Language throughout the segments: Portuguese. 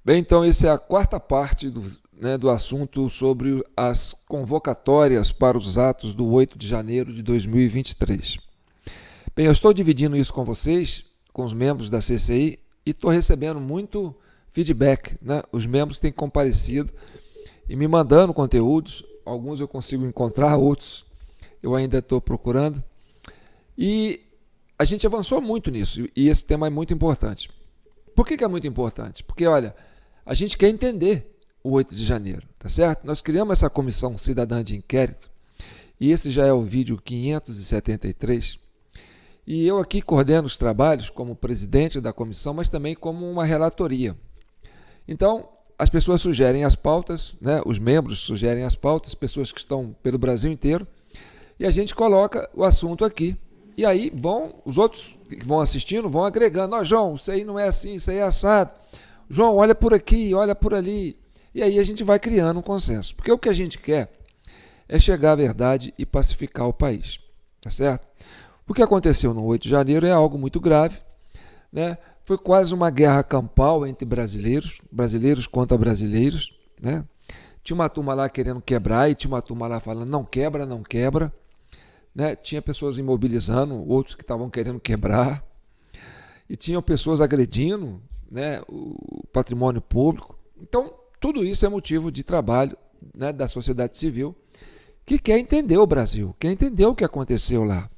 Bem, então essa é a quarta parte do assunto sobre as convocatórias para os atos do 8 de janeiro de 2023. Bem, eu estou dividindo isso com vocês, com os membros da CCI, e estou recebendo muito feedback, né? Os membros têm comparecido e me mandando conteúdos, alguns eu consigo encontrar, outros eu ainda estou procurando, e a gente avançou muito nisso, e esse tema é muito importante. Por que é muito importante? Porque, olha, a gente quer entender o 8 de janeiro, tá certo? Nós criamos essa comissão cidadã de inquérito, e esse já é o vídeo 573, e eu aqui coordeno os trabalhos como presidente da comissão, mas também como uma relatoria. Então, as pessoas sugerem as pautas, né? Os membros sugerem as pautas, pessoas que estão pelo Brasil inteiro, e a gente coloca o assunto aqui. E aí os outros que vão assistindo vão agregando. Ó, João, isso aí não é assim, isso aí é assado. João, olha por aqui, olha por ali. E aí a gente vai criando um consenso. Porque o que a gente quer é chegar à verdade e pacificar o país. Tá certo? O que aconteceu no 8 de janeiro é algo muito grave, né? Foi quase uma guerra campal entre brasileiros, brasileiros contra brasileiros, né? Tinha uma turma lá querendo quebrar e tinha uma turma lá falando não quebra, não quebra, né? Tinha pessoas imobilizando, outros que estavam querendo quebrar, e tinham pessoas agredindo, né, o patrimônio público. Então, tudo isso é motivo de trabalho, né, da sociedade civil, que quer entender o Brasil, quer entender o que aconteceu lá.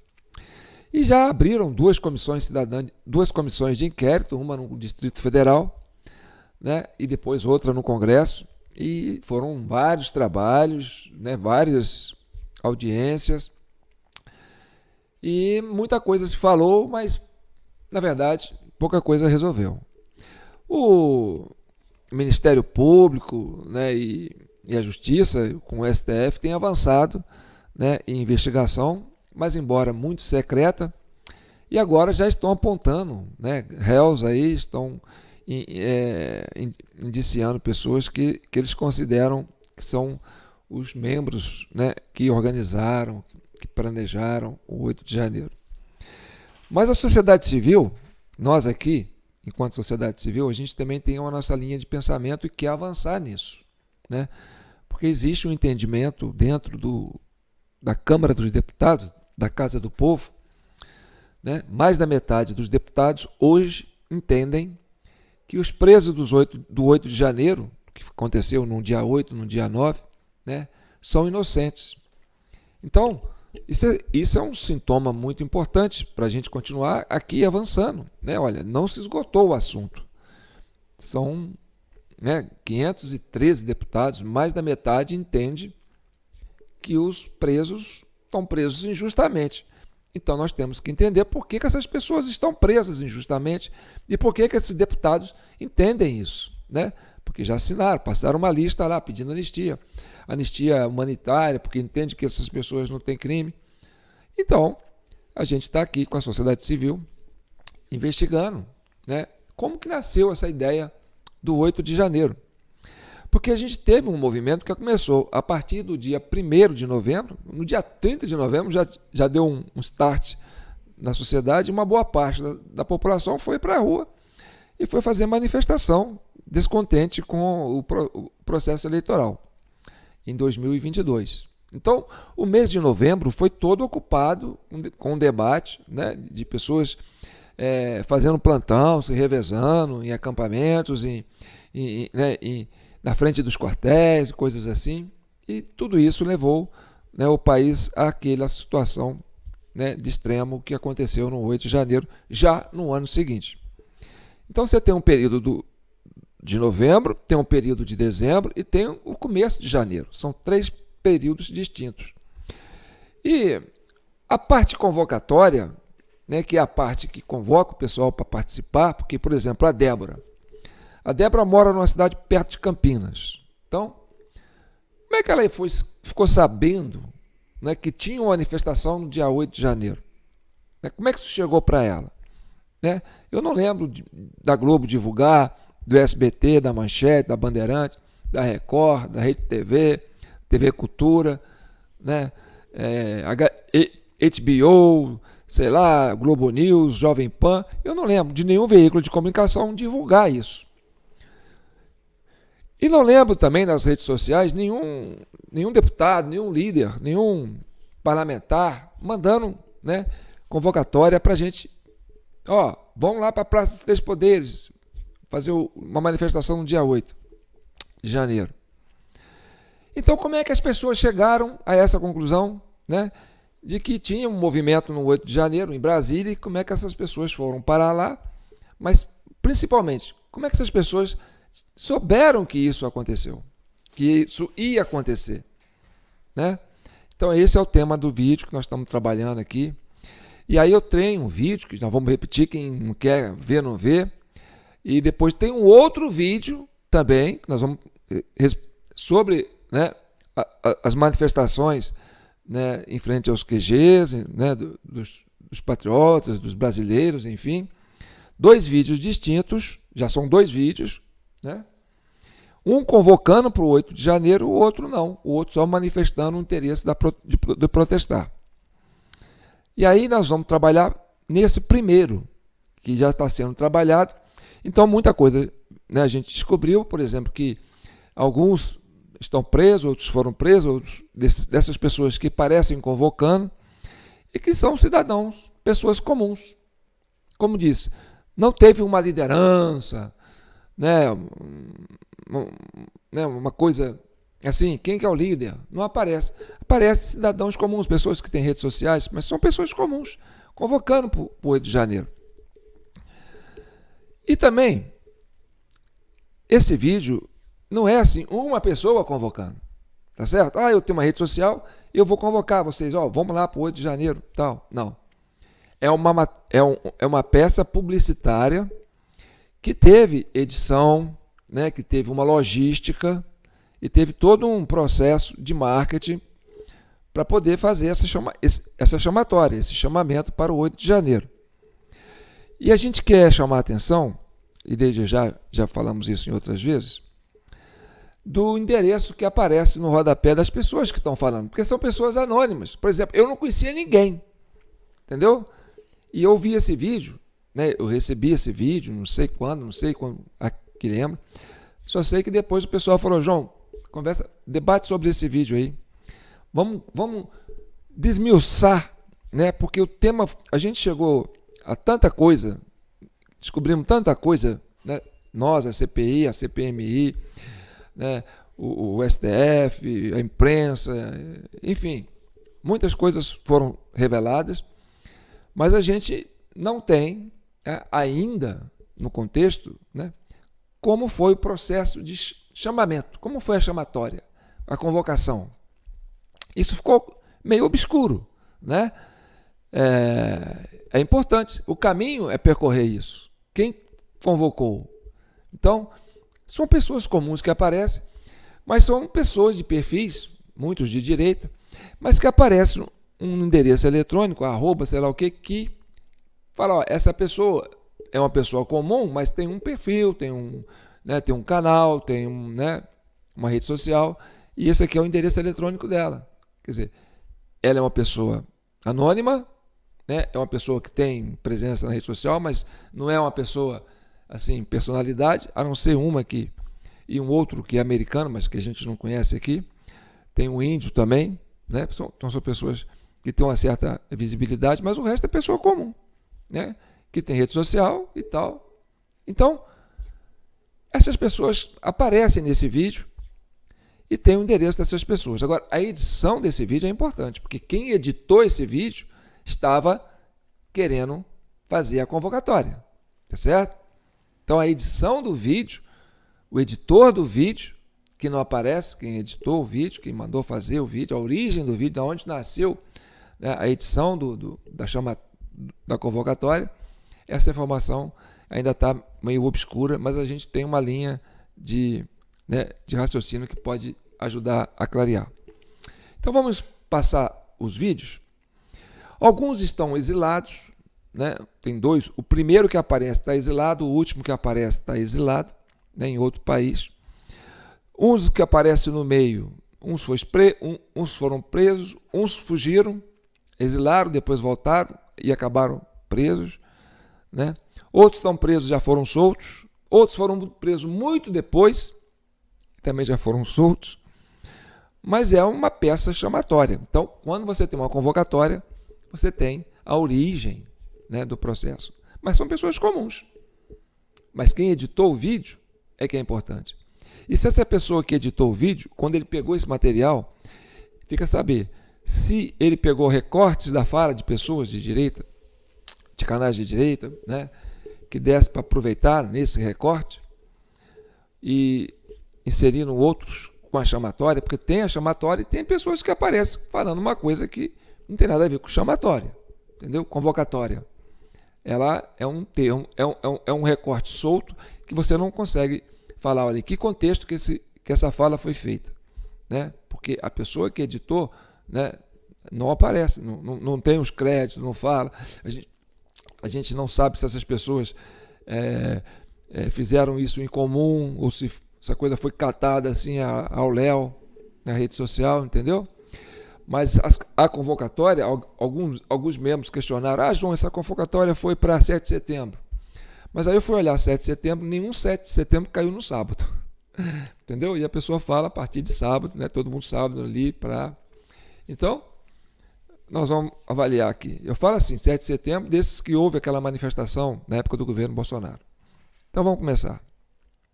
E já abriram duas comissões cidadãs, duas comissões de inquérito, uma no Distrito Federal, né, e depois outra no Congresso, e foram vários trabalhos, né, várias audiências, e muita coisa se falou, mas, na verdade, pouca coisa resolveu. O Ministério Público, né, e a Justiça, com o STF, têm avançado, né, em investigação, mas embora muito secreta, e agora já estão apontando, né, réus aí, estão indiciando pessoas que eles consideram que são os membros, né, que organizaram, que planejaram o 8 de janeiro. Mas a sociedade civil, nós aqui, enquanto sociedade civil, a gente também tem a nossa linha de pensamento e quer avançar nisso, né? Porque existe um entendimento dentro da Câmara dos Deputados, da Casa do Povo, né? Mais da metade dos deputados hoje entendem que os presos do 8 de janeiro, que aconteceu no dia 8, no dia 9, né, são inocentes. Então, isso é um sintoma muito importante para a gente continuar aqui avançando, né? Olha, não se esgotou o assunto. São, né, 513 deputados, mais da metade entende que os presos estão presos injustamente. Então nós temos que entender por que essas pessoas estão presas injustamente e por que esses deputados entendem isso, né? Porque já assinaram, passaram uma lista lá pedindo anistia. Anistia humanitária, porque entende que essas pessoas não têm crime. Então, a gente está aqui com a sociedade civil investigando, né, como que nasceu essa ideia do 8 de janeiro. Porque a gente teve um movimento que começou a partir do dia 1º de novembro, no dia 30 de novembro já deu um start na sociedade, e uma boa parte da população foi para a rua e foi fazer manifestação descontente com o processo eleitoral em 2022. Então, o mês de novembro foi todo ocupado com um debate, né, de pessoas fazendo plantão, se revezando em acampamentos, na frente dos quartéis, coisas assim, e tudo isso levou, né, o país àquela situação, né, de extremo que aconteceu no 8 de janeiro, já no ano seguinte. Então você tem um período de novembro, tem um período de dezembro e tem o começo de janeiro. São 3 períodos distintos. E a parte convocatória, né, que é a parte que convoca o pessoal para participar, porque, por exemplo, a Débora mora numa cidade perto de Campinas. Então, como é que ela ficou sabendo, né, que tinha uma manifestação no dia 8 de janeiro? Como é que isso chegou para ela? Né? Eu não lembro da Globo divulgar, do SBT, da Manchete, da Bandeirante, da Record, da Rede TV, TV Cultura, né? HBO, sei lá, Globo News, Jovem Pan. Eu não lembro de nenhum veículo de comunicação divulgar isso. E não lembro também nas redes sociais nenhum deputado, nenhum líder, nenhum parlamentar mandando, né, convocatória para a gente, vamos lá para a Praça dos Três Poderes, fazer uma manifestação no dia 8 de janeiro. Então, como é que as pessoas chegaram a essa conclusão, né, de que tinha um movimento no 8 de janeiro em Brasília, e como é que essas pessoas foram parar lá, mas principalmente, como é que essas pessoas souberam que isso aconteceu, que isso ia acontecer, né? Então esse é o tema do vídeo que nós estamos trabalhando aqui. E aí eu tenho um vídeo que nós vamos repetir, quem não quer ver, não vê. E depois tem um outro vídeo também, que nós vamos sobre, né, as manifestações, né, em frente aos QGs, né, dos patriotas, dos brasileiros, enfim. 2 vídeos distintos, já são 2 vídeos, né? Um convocando para o 8 de janeiro, o outro não. O outro só manifestando o interesse de protestar. E aí nós vamos trabalhar nesse primeiro, que já está sendo trabalhado. Então, muita coisa, né, a gente descobriu, por exemplo, que alguns estão presos, outros foram presos, outros dessas pessoas que parecem convocando e que são cidadãos, pessoas comuns. Como disse, não teve uma liderança, né, uma coisa assim, quem que é o líder? Não aparece. Aparecem cidadãos comuns, pessoas que têm redes sociais, mas são pessoas comuns, convocando para o 8 de janeiro. E também, esse vídeo não é assim, uma pessoa convocando, tá certo? Eu tenho uma rede social, eu vou convocar vocês, vamos lá para o 8 de janeiro, tal. Não. É uma peça publicitária que teve edição, né, que teve uma logística e teve todo um processo de marketing para poder fazer essa chamatória, esse chamamento para o 8 de janeiro. E a gente quer chamar a atenção, e desde já falamos isso em outras vezes, do endereço que aparece no rodapé das pessoas que estão falando, porque são pessoas anônimas. Por exemplo, eu não conhecia ninguém, entendeu? E eu vi esse vídeo, né, eu recebi esse vídeo, não sei quando que lembro. Só sei que depois o pessoal falou, João, debate sobre esse vídeo aí. Vamos desmiuçar, né? Porque o tema, a gente chegou a tanta coisa, descobrimos tanta coisa, né? Nós, a CPI, a CPMI, né? o STF, a imprensa, enfim, muitas coisas foram reveladas, mas a gente não tem ainda no contexto, né, como foi o processo de chamamento, como foi a chamatória, a convocação. Isso ficou meio obscuro, né? É importante, o caminho é percorrer isso. Quem convocou? Então, são pessoas comuns que aparecem, mas são pessoas de perfis, muitos de direita, mas que aparecem um endereço eletrônico, @ sei lá o que fala, essa pessoa é uma pessoa comum, mas tem um perfil, tem um canal, tem uma rede social, e esse aqui é o endereço eletrônico dela. Quer dizer, ela é uma pessoa anônima, né? É uma pessoa que tem presença na rede social, mas não é uma pessoa, assim, personalidade, a não ser uma aqui, e um outro que é americano, mas que a gente não conhece aqui. Tem um índio também, né? Então são pessoas que têm uma certa visibilidade, mas o resto é pessoa comum, né? Que tem rede social e tal. Então, essas pessoas aparecem nesse vídeo e tem o endereço dessas pessoas. Agora, a edição desse vídeo é importante, porque quem editou esse vídeo estava querendo fazer a convocatória, tá certo? Então, a edição do vídeo, o editor do vídeo, que não aparece, quem editou o vídeo, quem mandou fazer o vídeo, a origem do vídeo, de onde nasceu, né, a edição da convocatória, essa informação ainda está meio obscura, mas a gente tem uma linha de raciocínio que pode ajudar a clarear. Então vamos passar os vídeos. Alguns estão exilados, né? Tem 2. O primeiro que aparece está exilado, o último que aparece está exilado, né, em outro país. Uns que aparecem no meio, uns foram presos, uns fugiram, exilaram, depois voltaram e acabaram presos, né? Outros estão presos, já foram soltos, outros foram presos muito depois, também já foram soltos, mas é uma peça chamatória. Então, quando você tem uma convocatória, você tem a origem, né, do processo. Mas são pessoas comuns. Mas quem editou o vídeo é que é importante. E se essa pessoa que editou o vídeo, quando ele pegou esse material, fica a saber se ele pegou recortes da fala de pessoas de direita, de canais de direita, né, que desse para aproveitar nesse recorte e inserindo outros com a chamatória, porque tem a chamatória e tem pessoas que aparecem falando uma coisa que não tem nada a ver com chamatória, entendeu? Convocatória. Ela é um termo, é um recorte solto que você não consegue falar, olha, em que contexto que essa fala foi feita, né? Porque a pessoa que editou, né, não aparece, não tem os créditos, não fala. A gente não sabe se essas pessoas fizeram isso em comum ou se essa coisa foi catada assim ao léu na rede social, entendeu? Mas a convocatória, alguns membros questionaram, João, essa convocatória foi para 7 de setembro. Mas aí eu fui olhar 7 de setembro, nenhum 7 de setembro caiu no sábado. Entendeu? E a pessoa fala a partir de sábado, né? Todo mundo sábado ali para... Então, nós vamos avaliar aqui. Eu falo assim, 7 de setembro, desses que houve aquela manifestação na época do governo Bolsonaro. Então vamos começar.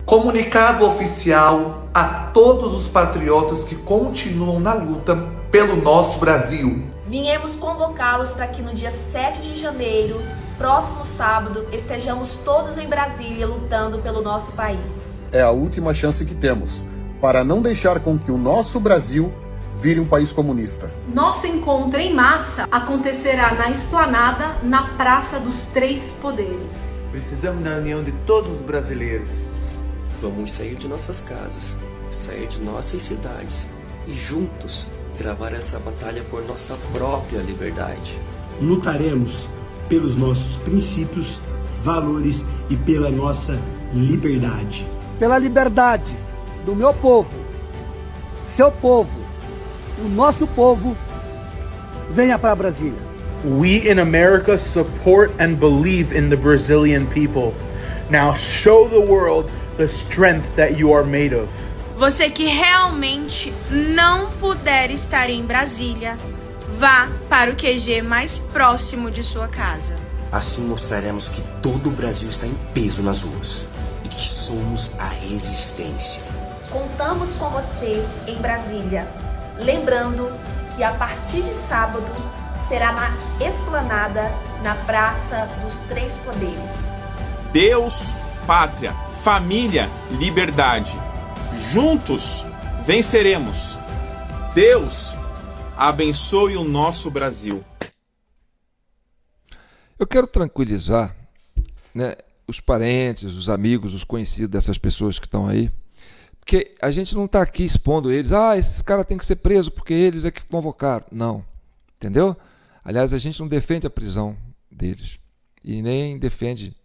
Comunicado oficial a todos os patriotas que continuam na luta pelo nosso Brasil. Viemos convocá-los para que no dia 7 de janeiro, próximo sábado, estejamos todos em Brasília lutando pelo nosso país. É a última chance que temos para não deixar com que o nosso Brasil vire um país comunista. Nosso encontro em massa acontecerá na Esplanada, na Praça dos Três Poderes. Precisamos da união de todos os brasileiros. Vamos sair de nossas casas, sair de nossas cidades e juntos travar essa batalha por nossa própria liberdade. Lutaremos pelos nossos princípios, valores e pela nossa liberdade. Pela liberdade do meu povo, seu povo, o nosso povo, venha para Brasília. We in America support and believe in the Brazilian people. Now show the world the strength that you are made of. Você que realmente não puder estar em Brasília, vá para o QG mais próximo de sua casa. Assim mostraremos que todo o Brasil está em peso nas ruas e que somos a resistência. Contamos com você em Brasília, lembrando que a partir de sábado será na Esplanada, na Praça dos Três Poderes. Deus, pátria, família, liberdade. Juntos venceremos. Deus abençoe o nosso Brasil. Eu quero tranquilizar, né, os parentes, os amigos, os conhecidos dessas pessoas que estão aí, porque a gente não está aqui expondo eles, esses caras têm que ser presos porque eles é que convocaram. Não, entendeu? Aliás, a gente não defende a prisão deles e nem defende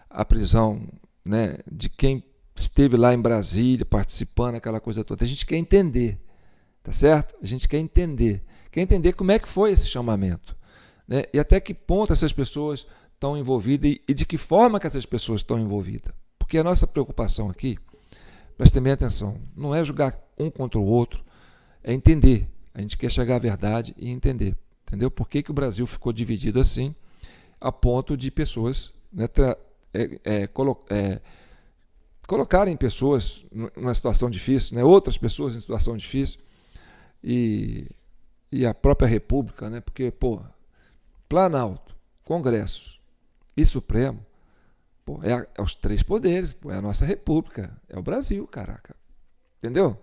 a prisão, né, de quem esteve lá em Brasília participando, aquela coisa toda. A gente quer entender, tá certo? A gente quer entender como é que foi esse chamamento, né? E até que ponto essas pessoas estão envolvidas e de que forma que essas pessoas estão envolvidas. Porque a nossa preocupação aqui, prestem bem atenção, não é julgar um contra o outro, é entender. A gente quer chegar à verdade e entender, entendeu? Por que o Brasil ficou dividido assim, a ponto de pessoas, né, colocarem pessoas numa situação difícil, né, outras pessoas em situação difícil, e a própria República, né, porque, Planalto, Congresso e Supremo, é os três poderes, é a nossa República, é o Brasil, caraca, entendeu?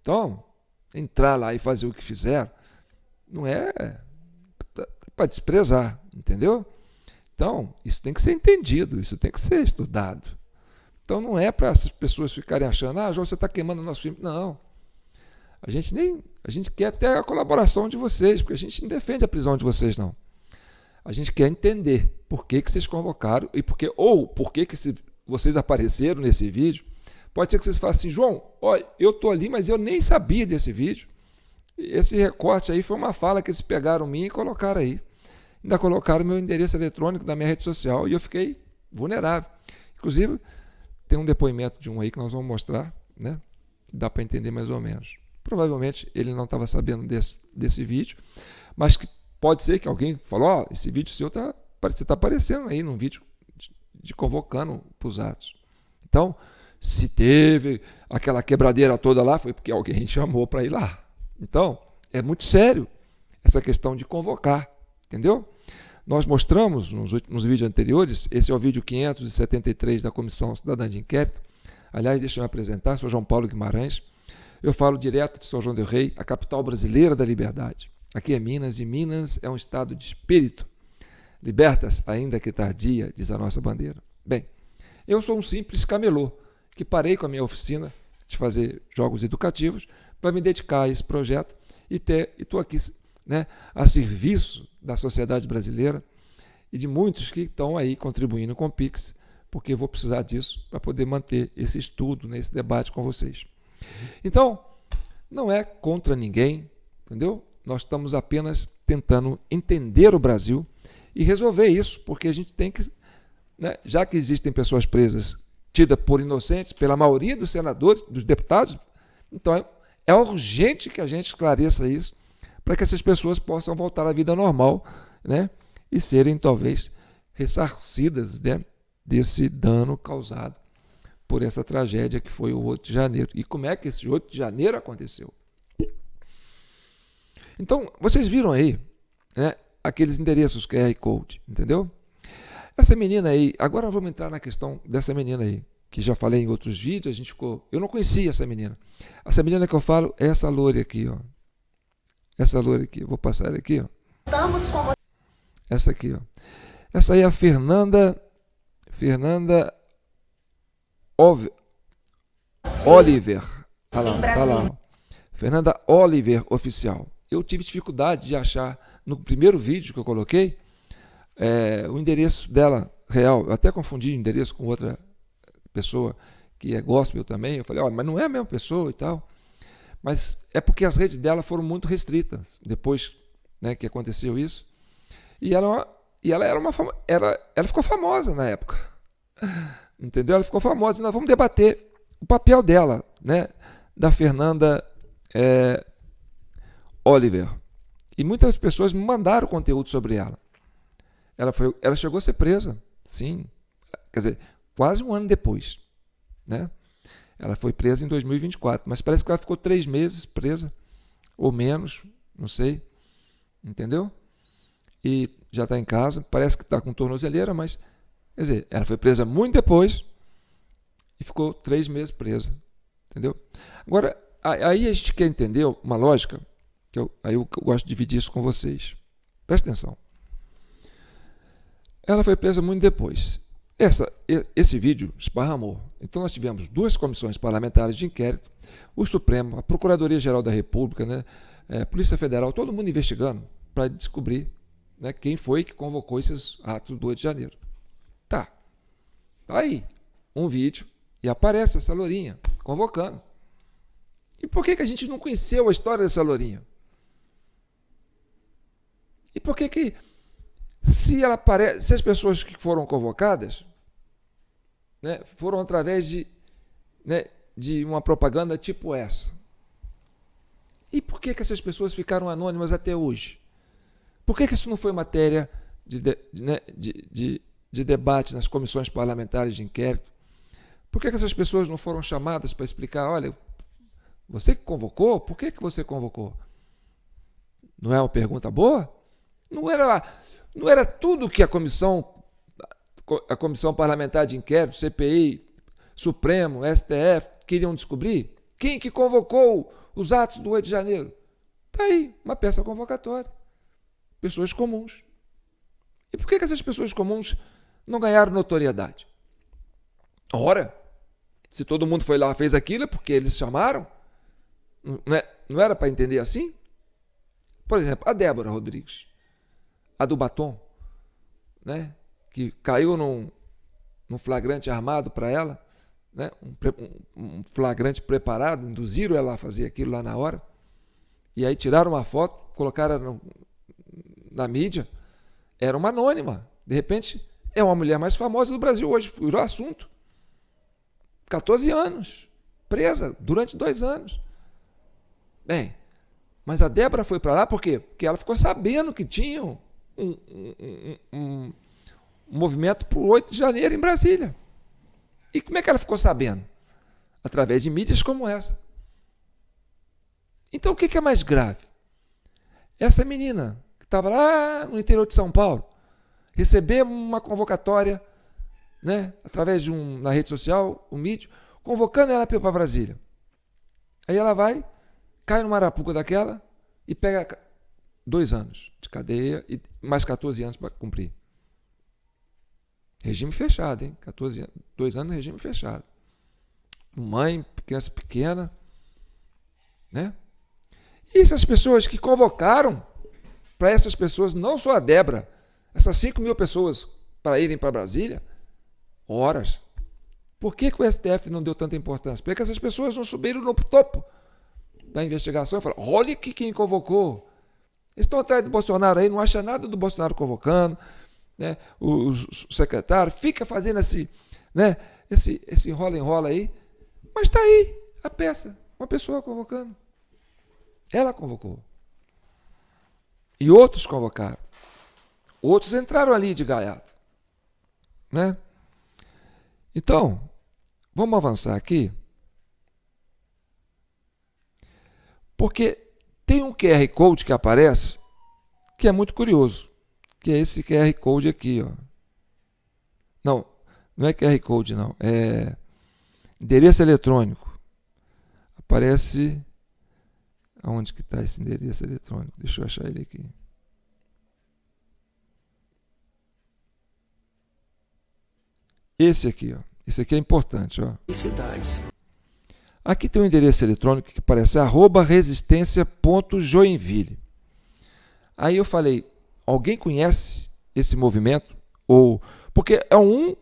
Então, entrar lá e fazer o que fizeram não é para desprezar, entendeu? Então, isso tem que ser entendido, isso tem que ser estudado. Então, não é para as pessoas ficarem achando, João, você está queimando o nosso filme. Não. A gente quer até a colaboração de vocês, porque a gente não defende a prisão de vocês, não. A gente quer entender por que vocês convocaram e por que vocês apareceram nesse vídeo. Pode ser que vocês falem assim, João, olha, eu estou ali, mas eu nem sabia desse vídeo. Esse recorte aí foi uma fala que eles pegaram mim e colocaram aí. Ainda colocaram meu endereço eletrônico da minha rede social e eu fiquei vulnerável. Inclusive, tem um depoimento de um aí que nós vamos mostrar, né? dá para entender mais ou menos. Provavelmente ele não estava sabendo desse vídeo, mas que pode ser que alguém falou, esse vídeo seu você está aparecendo aí num vídeo de convocando para os atos. Então, se teve aquela quebradeira toda lá, foi porque alguém chamou para ir lá. Então, é muito sério essa questão de convocar, entendeu? Nós mostramos nos vídeos anteriores, esse é o vídeo 573 da Comissão Cidadã de Inquérito. Aliás, deixa eu me apresentar, sou João Paulo Guimarães. Eu falo direto de São João del Rei, a capital brasileira da liberdade. Aqui é Minas, e Minas é um estado de espírito. Libertas, ainda que tardia, diz a nossa bandeira. Bem, eu sou um simples camelô, que parei com a minha oficina de fazer jogos educativos para me dedicar a esse projeto e estou aqui, né, a serviço da sociedade brasileira e de muitos que estão aí contribuindo com o Pix, porque eu vou precisar disso para poder manter esse estudo, né, esse debate com vocês. Então, não é contra ninguém, entendeu? Nós estamos apenas tentando entender o Brasil e resolver isso, porque a gente tem que, né, já que existem pessoas presas tidas por inocentes pela maioria dos senadores, dos deputados, então é urgente que a gente esclareça isso para que essas pessoas possam voltar à vida normal, né, e serem talvez ressarcidas, né, desse dano causado por essa tragédia que foi o 8 de janeiro. E como é que esse 8 de janeiro aconteceu? Então, vocês viram aí, né, aqueles endereços QR Code, entendeu? Essa menina aí, agora vamos entrar na questão dessa menina aí, que já falei em outros vídeos, eu não conhecia essa menina. Essa menina que eu falo é essa loira aqui, ó. Essa loira aqui, eu vou passar ela aqui, ó. Estamos com você. Essa aqui, ó. Essa aí é a Fernanda Oliver. Tá lá, ó. Fernanda Oliver Oficial. Eu tive dificuldade de achar no primeiro vídeo que eu coloquei o endereço dela real. Eu até confundi o endereço com outra pessoa que é gospel também. Eu falei, mas não é a mesma pessoa e tal. Mas é porque as redes dela foram muito restritas depois, né, que aconteceu isso. E ela ela ficou famosa na época. Entendeu? Ela ficou famosa. E nós vamos debater o papel dela, né, da Fernanda Oliver. E muitas pessoas me mandaram conteúdo sobre ela. Ela chegou a ser presa, sim. Quer dizer, quase um ano depois, né? Ela foi presa em 2024, mas parece que ela ficou 3 meses presa, ou menos, não sei. Entendeu? E já está em casa, parece que está com tornozeleira, mas, quer dizer, ela foi presa muito depois e ficou 3 meses presa. Entendeu? Agora, aí a gente quer entender uma lógica, aí eu gosto de dividir isso com vocês. Presta atenção. Ela foi presa muito depois. Esse vídeo esparramou. Então nós tivemos 2 comissões parlamentares de inquérito, o Supremo, a Procuradoria-Geral da República, né, Polícia Federal, todo mundo investigando para descobrir, né, quem foi que convocou esses atos do 8 de janeiro. Tá aí um vídeo e aparece essa lourinha convocando. E por que a gente não conheceu a história dessa lourinha? E por que se as pessoas que foram convocadas, né, foram através de uma propaganda tipo essa? E por que essas pessoas ficaram anônimas até hoje? Por que isso não foi matéria de debate nas comissões parlamentares de inquérito? Por que essas pessoas não foram chamadas para explicar, olha, você que convocou, por que você convocou? Não é uma pergunta boa? Não era tudo que a comissão parlamentar de inquérito, CPI, Supremo, STF, queriam descobrir? Quem que convocou os atos do 8 de janeiro? Está aí, uma peça convocatória. Pessoas comuns. E por que essas pessoas comuns não ganharam notoriedade? Ora, se todo mundo foi lá e fez aquilo, é porque eles chamaram? Não era para entender assim? Por exemplo, a Débora Rodrigues, a do batom, né, que caiu num flagrante armado para ela, né, um flagrante preparado, induziram ela a fazer aquilo lá na hora, e aí tiraram uma foto, colocaram na mídia, era uma anônima. De repente, é uma mulher mais famosa do Brasil hoje, virou assunto. 14 anos, presa durante 2 anos. Bem, mas a Débora foi para lá por quê? Porque ela ficou sabendo que tinha um movimento para o 8 de janeiro em Brasília. E como é que ela ficou sabendo? Através de mídias como essa. Então, o que é mais grave? Essa menina que estava lá no interior de São Paulo, receber uma convocatória, né, através de na rede social, um mídia, convocando ela para Brasília. Aí ela vai, cai numa arapuca daquela e pega 2 anos de cadeia e mais 14 anos para cumprir. Regime fechado, hein? 2 anos de regime fechado. Mãe, criança pequena, né? E essas pessoas que convocaram para essas pessoas, não só a Débora, essas 5.000 pessoas para irem para Brasília, horas. Por que o STF não deu tanta importância? Porque essas pessoas não subiram no topo da investigação e falaram, olha quem convocou. Eles estão atrás do Bolsonaro aí, não acha nada do Bolsonaro convocando, né? O secretário fica fazendo esse enrola aí, mas está aí a peça, uma pessoa convocando. Ela convocou. E outros convocaram. Outros entraram ali de gaiato, né? Então, vamos avançar aqui. Porque tem um QR Code que aparece que é muito curioso, que é esse QR Code aqui, ó. Não é QR Code, não. É endereço eletrônico. Aparece... Aonde que está esse endereço eletrônico? Deixa eu achar ele aqui. Esse aqui, ó. Esse aqui é importante, ó. Aqui tem um endereço eletrônico que parece @resistência.joinville. Aí eu falei, alguém conhece esse movimento? Porque é um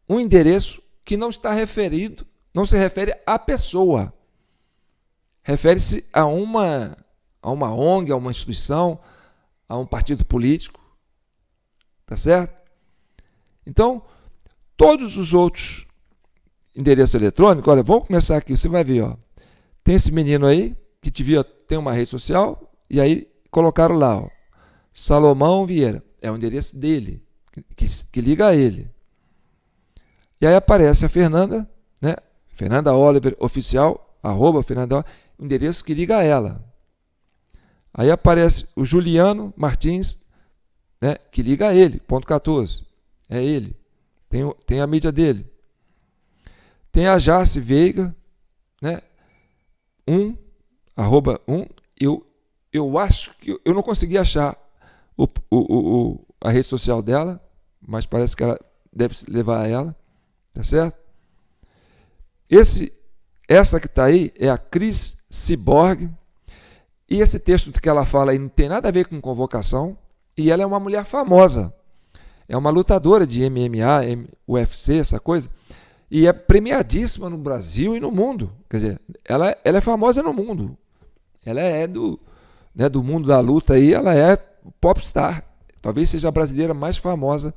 endereço que não está referido, não se refere à pessoa. Refere-se a uma ONG, a uma instituição, a um partido político. Tá certo? Então, todos os outros endereços eletrônicos, olha, vamos começar aqui, você vai ver, ó. Tem esse menino aí, que tem uma rede social, e aí colocaram lá, ó, Salomão Vieira. É o endereço dele, que liga a ele. E aí aparece a Fernanda, né? Fernanda Oliver, oficial, @Fernanda Oliver, endereço que liga a ela. Aí aparece o Juliano Martins, né, que liga a ele, .14. É ele. Tem a mídia dele. Tem a Jace Veiga, né, eu acho que eu não consegui achar a rede social dela, mas parece que ela deve levar a ela, tá certo? Essa que está aí é a Cris Cyborg, e esse texto que ela fala aí não tem nada a ver com convocação, e ela é uma mulher famosa, é uma lutadora de MMA, UFC, essa coisa, e é premiadíssima no Brasil e no mundo. Quer dizer, ela é famosa no mundo, ela é do mundo da luta aí, ela é popstar, talvez seja a brasileira mais famosa,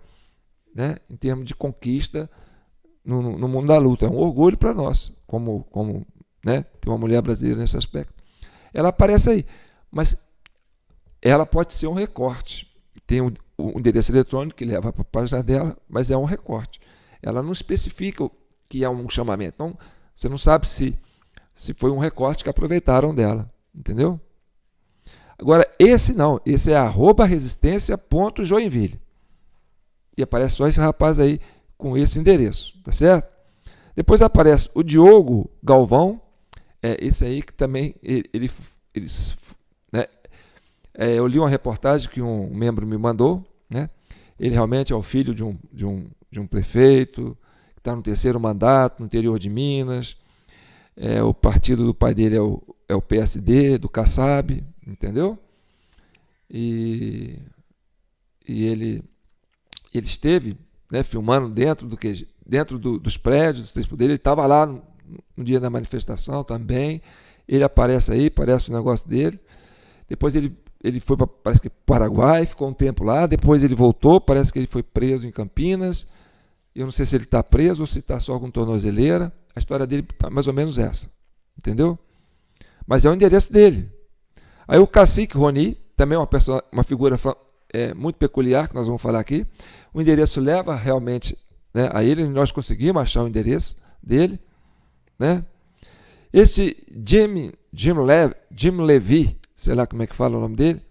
né, em termos de conquista no mundo da luta. É um orgulho para nós, como né, ter uma mulher brasileira nesse aspecto. Ela aparece aí, mas ela pode ser um recorte. Tem um endereço eletrônico que leva para a página dela, mas é um recorte. Ela não especifica que é um chamamento. Então, você não sabe se foi um recorte que aproveitaram dela. Entendeu? Agora, esse não. Esse é @resistência.joinville. E aparece só esse rapaz aí com esse endereço. Tá certo? Depois aparece o Diogo Galvão. Esse aí que também né, eu li uma reportagem que um membro me mandou, né? Ele realmente é o filho de um prefeito que está no 3º mandato no interior de Minas. O partido do pai dele é o PSD, do Kassab, entendeu? E ele esteve, né, filmando dentro dos prédios dos 3 poderes. Ele estava lá no dia da manifestação também. Ele aparece aí, parece o negócio dele. Depois ele foi para, parece que Paraguai, ficou um tempo lá. Depois ele voltou, parece que ele foi preso em Campinas. Eu não sei se ele está preso ou se está só com tornozeleira. A história dele tá mais ou menos essa, entendeu? Mas é o endereço dele. Aí o cacique Roni, também uma figura muito peculiar, que nós vamos falar aqui. O endereço leva realmente, né, a ele, nós conseguimos achar o endereço dele, né? Esse Jim Levy, sei lá como é que fala o nome dele,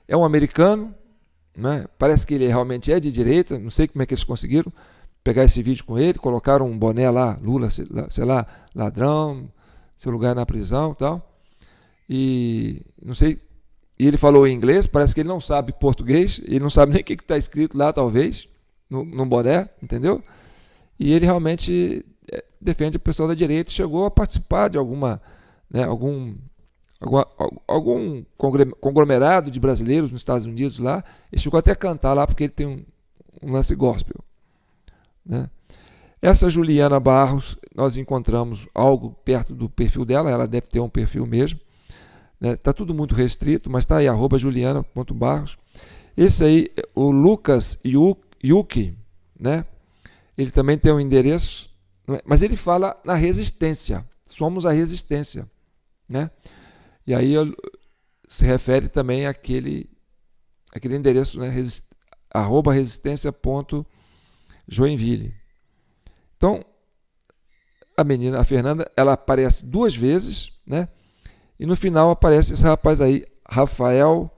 é um americano, né? Parece que ele realmente é de direita, não sei como é que eles conseguiram pegar esse vídeo com ele, colocaram um boné lá, Lula, sei lá, ladrão, seu lugar na prisão e tal, e não sei, e ele falou em inglês, parece que ele não sabe português, ele não sabe nem o que está escrito lá, talvez, no boné, entendeu? E ele realmente defende o pessoal da direita, chegou a participar de algum conglomerado de brasileiros nos Estados Unidos lá, ele chegou até a cantar lá, porque ele tem um lance gospel, né? Essa Juliana Barros, nós encontramos algo perto do perfil dela, ela deve ter um perfil mesmo, né? Tá tudo muito restrito, mas está aí, @juliana.barros. Esse aí, o Lucas Yuki, né? Ele também tem um endereço, mas ele fala na resistência, somos a resistência, né? E aí se refere também àquele endereço, né? @resistência.joinville. Então, a Fernanda, ela aparece 2 vezes, né? E no final aparece esse rapaz aí, Rafael,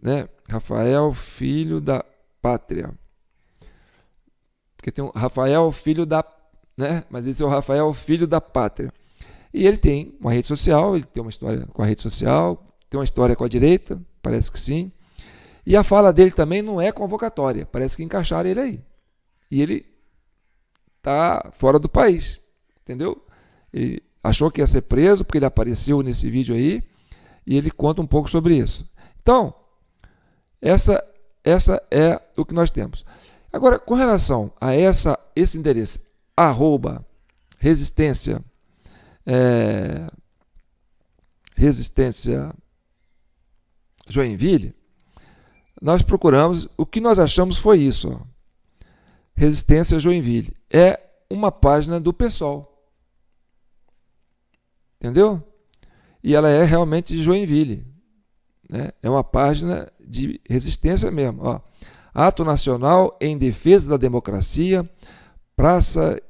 né? Rafael, filho da pátria. Porque tem um Rafael, filho da, né? Mas esse é o Rafael, filho da pátria. E ele tem uma rede social, ele tem uma história com a rede social, tem uma história com a direita, parece que sim. E a fala dele também não é convocatória, parece que encaixaram ele aí. E ele está fora do país, entendeu? Ele achou que ia ser preso porque ele apareceu nesse vídeo aí e ele conta um pouco sobre isso. Então, essa é o que nós temos. Agora, com relação a esse endereço, @resistência Joinville, nós procuramos, o que nós achamos foi isso, ó. Resistência Joinville é uma página do PSOL, entendeu? E ela é realmente de Joinville, né? É uma página de resistência mesmo, ó. Ato Nacional em Defesa da Democracia, Praça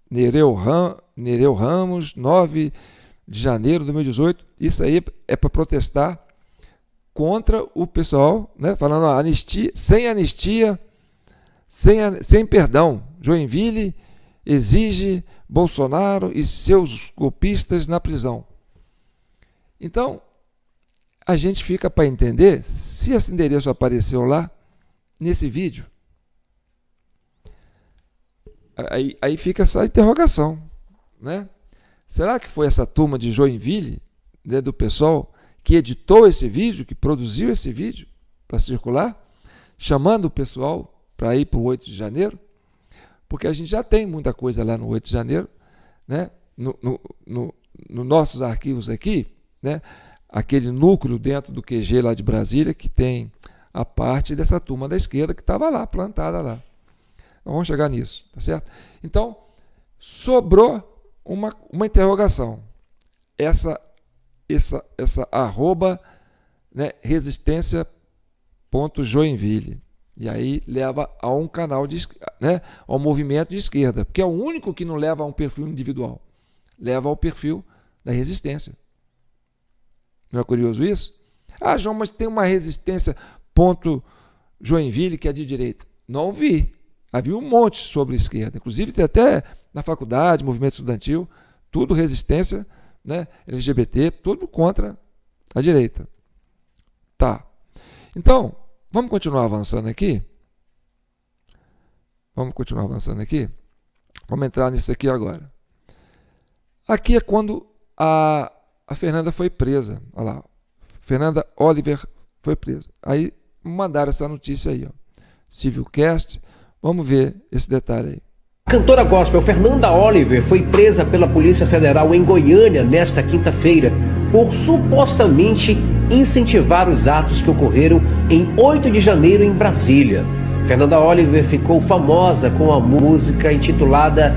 Nereu Ramos, 9 de janeiro de 2018. Isso aí é para protestar contra o pessoal, né? Falando anistia, sem perdão. Joinville exige Bolsonaro e seus golpistas na prisão. Então, a gente fica para entender se esse endereço apareceu lá nesse vídeo. Aí fica essa interrogação, né? Será que foi essa turma de Joinville, né, do pessoal, que editou esse vídeo, que produziu esse vídeo para circular, chamando o pessoal para ir para o 8 de janeiro? Porque a gente já tem muita coisa lá no 8 de janeiro, né? No nossos arquivos aqui, né? Aquele núcleo dentro do QG lá de Brasília, que tem a parte dessa turma da esquerda que estava lá, plantada lá. Então, vamos chegar nisso, tá certo? Então, sobrou uma interrogação. Essa @ né, resistência.joinville. E aí leva a um canal, né, ao movimento de esquerda, porque é o único que não leva a um perfil individual. Leva ao perfil da resistência. Não é curioso isso? Ah, João, mas tem uma resistência.joinville que é de direita. Não vi. Havia um monte sobre esquerda. Inclusive tem até na faculdade, movimento estudantil, tudo resistência, né, LGBT, tudo contra a direita. Tá. Então, vamos continuar avançando aqui? Vamos entrar nisso aqui agora. Aqui é quando a Fernanda foi presa. Olha lá. Fernanda Oliver foi presa. Aí mandaram essa notícia aí, ó. Civilcast. Vamos ver esse detalhe aí. A cantora gospel Fernanda Oliver foi presa pela Polícia Federal em Goiânia nesta quinta-feira por supostamente incentivar os atos que ocorreram em 8 de janeiro em Brasília. Fernanda Oliver ficou famosa com a música intitulada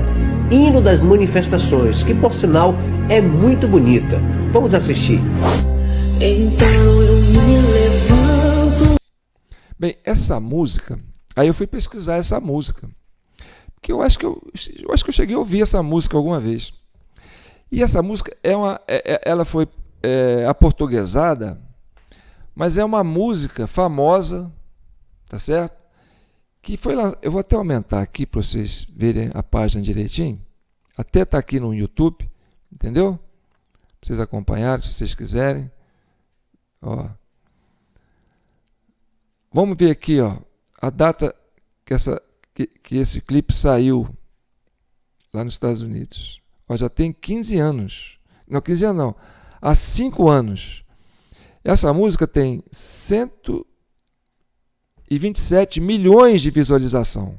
hino das manifestações, que por sinal é muito bonita. Vamos assistir. Então eu me levanto. Bem, essa música, aí eu fui pesquisar essa música, porque eu acho que eu cheguei a ouvir essa música alguma vez. E essa música ela foi aportuguesada, mas é uma música famosa, tá certo? Que foi lá, eu vou até aumentar aqui para vocês verem a página direitinho. Até tá aqui no YouTube, entendeu? Pra vocês acompanharem, se vocês quiserem. Ó. Vamos ver aqui, ó, a data que esse clipe saiu lá nos Estados Unidos. Ó, já tem 15 anos. Não, 15 anos não. Há 5 anos. Essa música tem 127 milhões de visualização.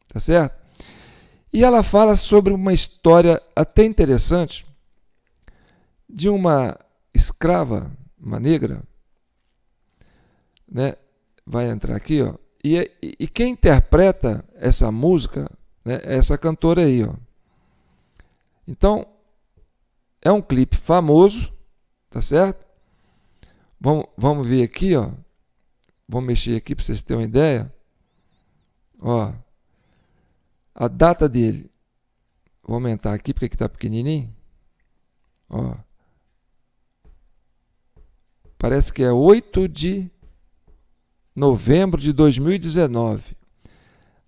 Tá certo? E ela fala sobre uma história até interessante de uma escrava, uma negra, né? Vai entrar aqui, ó. E quem interpreta essa música, né, é essa cantora aí, ó. Então, é um clipe famoso, tá certo? Vamos ver aqui, ó. Vou mexer aqui para vocês terem uma ideia. Ó, a data dele. Vou aumentar aqui porque aqui está pequenininho. Ó, parece que é 8 de novembro de 2019.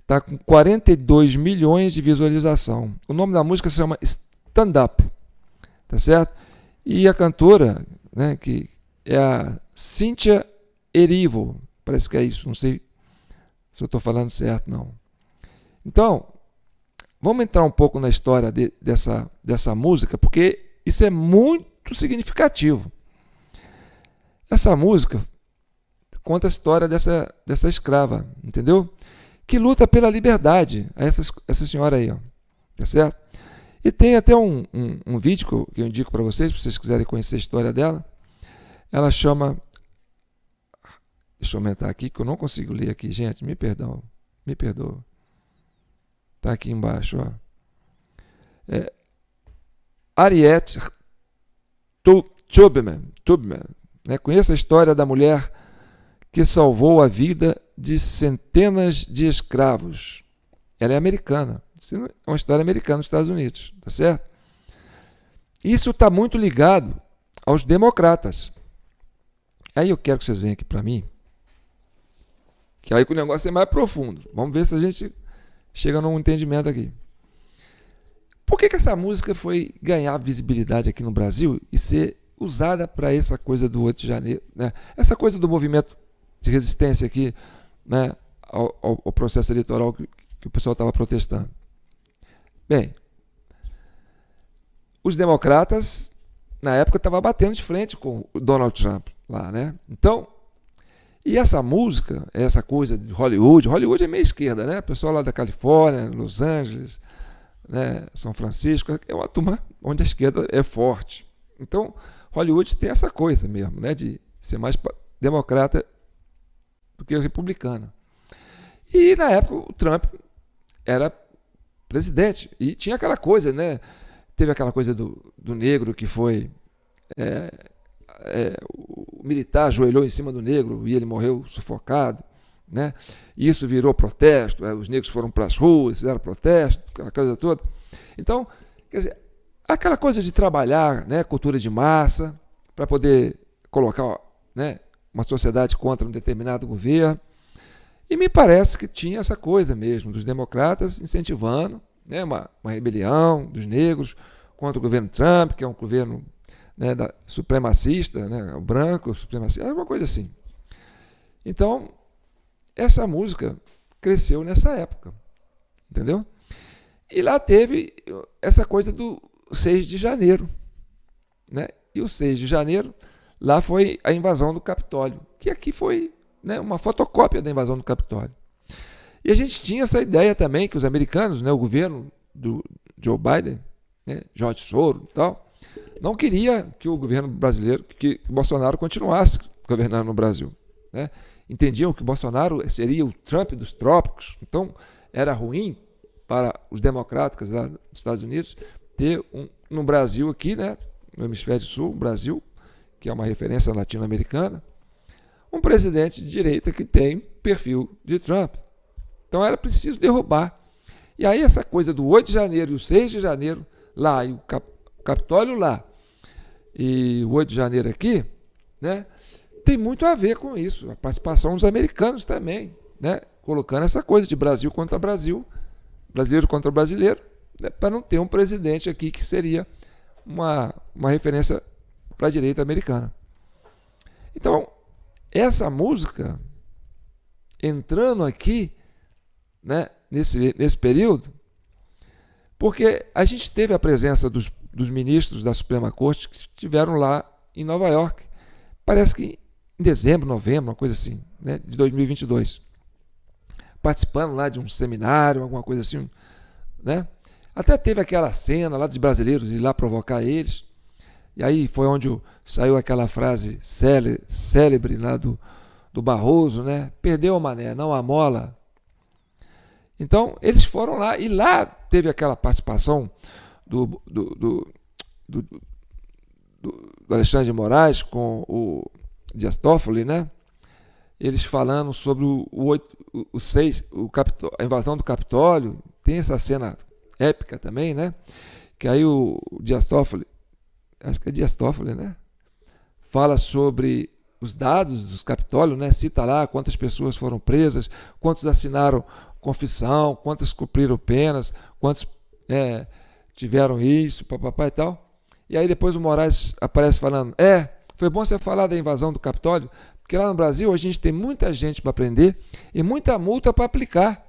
Está com 42 milhões de visualização. O nome da música se chama Stand Up, tá certo? E a cantora, né, que é a Cynthia Erivo, parece que é isso, não sei se eu estou falando certo, não. Então, vamos entrar um pouco na história dessa música, porque isso é muito significativo. Essa música conta a história dessa escrava, entendeu? Que luta pela liberdade, essa senhora aí, ó, tá certo? E tem até um vídeo que eu indico para vocês, se vocês quiserem conhecer a história dela. Ela chama... Deixa eu aumentar aqui, que eu não consigo ler aqui, gente, me perdoa. Está aqui embaixo, ó. Harriet Tubman, né? Conheça a história da mulher que salvou a vida de centenas de escravos. Ela é americana. Isso é uma história americana nos Estados Unidos, tá certo? Isso está muito ligado aos democratas. Aí eu quero que vocês venham aqui para mim, que aí o negócio é mais profundo. Vamos ver se a gente chega num entendimento aqui. Por que essa música foi ganhar visibilidade aqui no Brasil e ser usada para essa coisa do 8 de janeiro, né? Essa coisa do movimento de resistência aqui, né, ao processo eleitoral que o pessoal estava protestando? Bem, os democratas, na época, estavam batendo de frente com o Donald Trump lá, né? Então, e essa música, essa coisa de Hollywood é meio esquerda, né? O pessoal lá da Califórnia, Los Angeles, né, São Francisco, é uma turma onde a esquerda é forte. Então, Hollywood tem essa coisa mesmo, né, de ser mais democrata do que republicana. E na época o Trump era presidente e tinha aquela coisa, né? Teve aquela coisa do negro que foi o militar ajoelhou em cima do negro e ele morreu sufocado, né? E isso virou protesto, os negros foram para as ruas, fizeram protesto, aquela coisa toda. Então, quer dizer, aquela coisa de trabalhar, né, cultura de massa, para poder colocar, né, uma sociedade contra um determinado governo. E me parece que tinha essa coisa mesmo, dos democratas incentivando, né, uma rebelião dos negros contra o governo Trump, que é um governo, né, supremacista, né, o branco, supremacista, alguma coisa assim. Então, essa música cresceu nessa época, entendeu? E lá teve essa coisa do 6 de janeiro, né? E o 6 de janeiro, lá foi a invasão do Capitólio, que aqui foi, né, uma fotocópia da invasão do Capitólio. E a gente tinha essa ideia também que os americanos, né, o governo do Joe Biden, né, George Soros e tal, não queria que o governo brasileiro, que Bolsonaro continuasse governando no Brasil, né? Entendiam que Bolsonaro seria o Trump dos trópicos, então era ruim para os democratas lá dos Estados Unidos ter no Brasil aqui, né, no hemisfério sul, Brasil, que é uma referência latino-americana, um presidente de direita que tem perfil de Trump. Então era preciso derrubar. E aí essa coisa do 8 de janeiro e o 6 de janeiro lá, e o Capitólio lá, e o 8 de janeiro aqui, né, tem muito a ver com isso. A participação dos americanos também, né, colocando essa coisa de Brasil contra Brasil, brasileiro contra brasileiro, né, para não ter um presidente aqui que seria uma referência para a direita americana. Então, essa música, entrando aqui, né, nesse período, porque a gente teve a presença dos ministros da Suprema Corte que estiveram lá em Nova York, parece que em dezembro, novembro, uma coisa assim, né, de 2022, participando lá de um seminário, alguma coisa assim, né? Até teve aquela cena lá dos brasileiros ir lá provocar eles, e aí foi onde saiu aquela frase célebre lá do Barroso, né? Perdeu a mané, não a mola. Então, eles foram lá, e lá teve aquela participação do Alexandre de Moraes com o Dias Toffoli, né? Eles falando sobre a invasão do Capitólio. Tem essa cena épica também, né? Que aí o Dias Toffoli, acho que é Dias Toffoli, né? Fala sobre os dados dos Capitólio, né? Cita lá quantas pessoas foram presas, quantos assinaram confissão, quantas cumpriram penas, quantos tiveram isso, papapá e tal. E aí depois o Moraes aparece falando, foi bom você falar da invasão do Capitólio, porque lá no Brasil a gente tem muita gente para prender e muita multa para aplicar.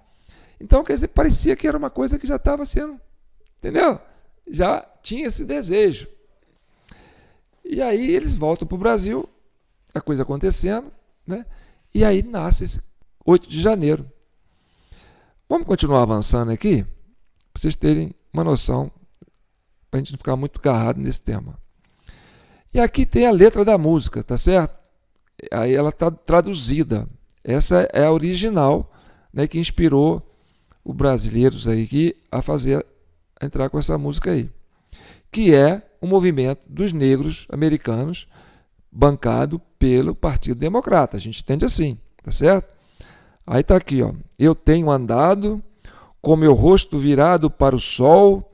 Então, quer dizer, parecia que era uma coisa que já estava sendo, entendeu? Já tinha esse desejo. E aí eles voltam para o Brasil, a coisa acontecendo, né? E aí nasce esse 8 de janeiro. Vamos continuar avançando aqui, para vocês terem uma noção, para a gente não ficar muito agarrado nesse tema. E aqui tem a letra da música, tá certo? Aí ela está traduzida. Essa é a original, né, que inspirou os brasileiros aí a entrar com essa música aí, que é o movimento dos negros americanos bancado pelo Partido Democrata. A gente entende assim, tá certo? Aí tá aqui, ó. Eu tenho andado com meu rosto virado para o sol,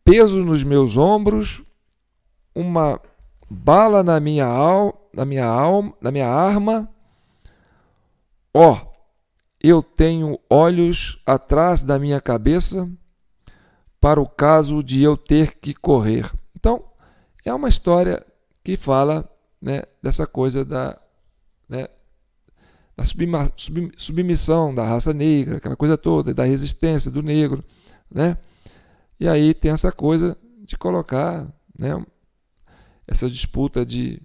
peso nos meus ombros, uma bala na minha arma. Ó, eu tenho olhos atrás da minha cabeça para o caso de eu ter que correr. Então, é uma história que fala, né, dessa coisa da submissão da raça negra, aquela coisa toda, da resistência do negro, né? E aí tem essa coisa de colocar, né, essa disputa de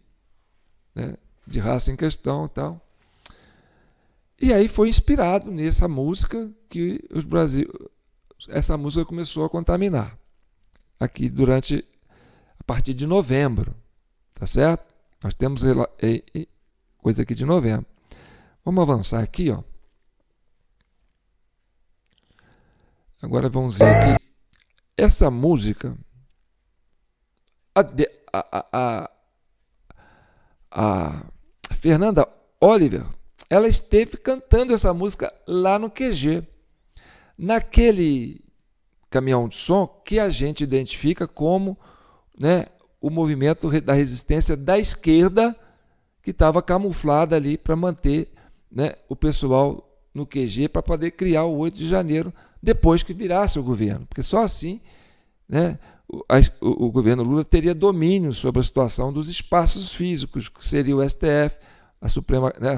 raça em questão e tal. E aí foi inspirado nessa música que essa música começou a contaminar aqui a partir de novembro, tá certo? Nós temos coisa aqui de novembro. Vamos avançar aqui, ó. Agora vamos ver aqui essa música. A Fernanda Oliver, ela esteve cantando essa música lá no QG, naquele caminhão de som que a gente identifica como, né, o movimento da resistência da esquerda, que estava camuflada ali para manter, né, o pessoal no QG para poder criar o 8 de janeiro depois que virasse o governo, porque só assim, né, o governo Lula teria domínio sobre a situação dos espaços físicos, que seria o STF, a Suprema, né,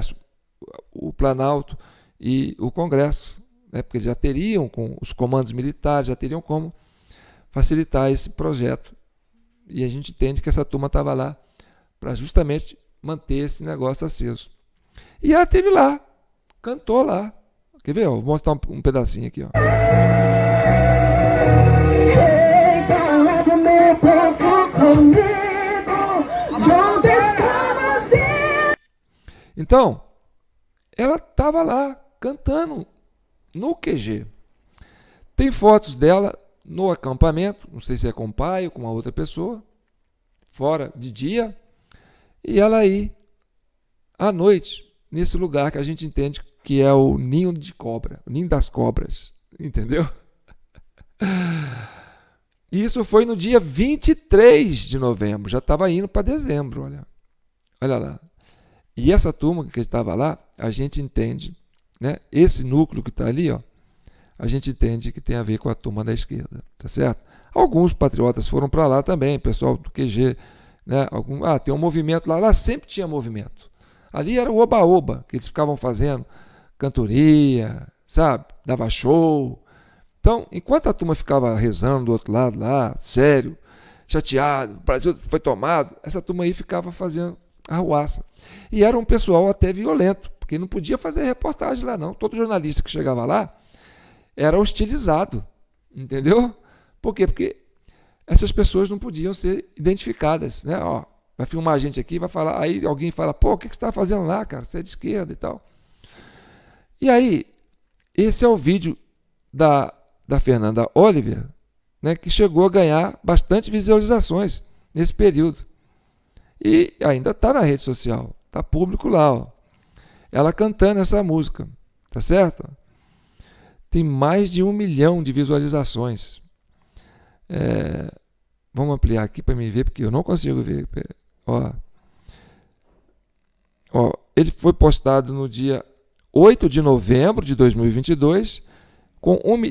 o Planalto e o Congresso, né, porque já teriam, com os comandos militares, já teriam como facilitar esse projeto. E a gente entende que essa turma estava lá para justamente manter esse negócio aceso. E ela esteve lá, cantou lá. Quer ver? Vou mostrar um pedacinho aqui, ó. Então, ela estava lá cantando no QG. Tem fotos dela no acampamento, não sei se é com o pai ou com uma outra pessoa, fora de dia, e ela aí, à noite, nesse lugar que a gente entende que é o ninho de cobra, o ninho das cobras, entendeu? Isso foi no dia 23 de novembro, já estava indo para dezembro, olha lá. E essa turma que estava lá, a gente entende, né? Esse núcleo que está ali, ó, a gente entende que tem a ver com a turma da esquerda, tá certo? Alguns patriotas foram para lá também, pessoal do QG, né? Tem um movimento lá sempre tinha movimento. Ali era o oba-oba, que eles ficavam fazendo cantoria, sabe? Dava show. Então, enquanto a turma ficava rezando do outro lado lá, sério, chateado, o Brasil foi tomado, essa turma aí ficava fazendo arruaça. E era um pessoal até violento, porque não podia fazer reportagem lá não. Todo jornalista que chegava lá era hostilizado, entendeu? Por quê? Porque essas pessoas não podiam ser identificadas, né? Ó, vai filmar a gente aqui, vai falar, aí alguém fala, pô, o que você está fazendo lá, cara? Você é de esquerda e tal. E aí, esse é o vídeo da Fernanda Oliver, né, que chegou a ganhar bastante visualizações nesse período. E ainda está na rede social, está público lá, ó. Ela cantando essa música, tá certo? Tem mais de 1 milhão de visualizações. Vamos ampliar aqui para me ver, porque eu não consigo ver. Ó, ele foi postado no dia 8 de novembro de 2022,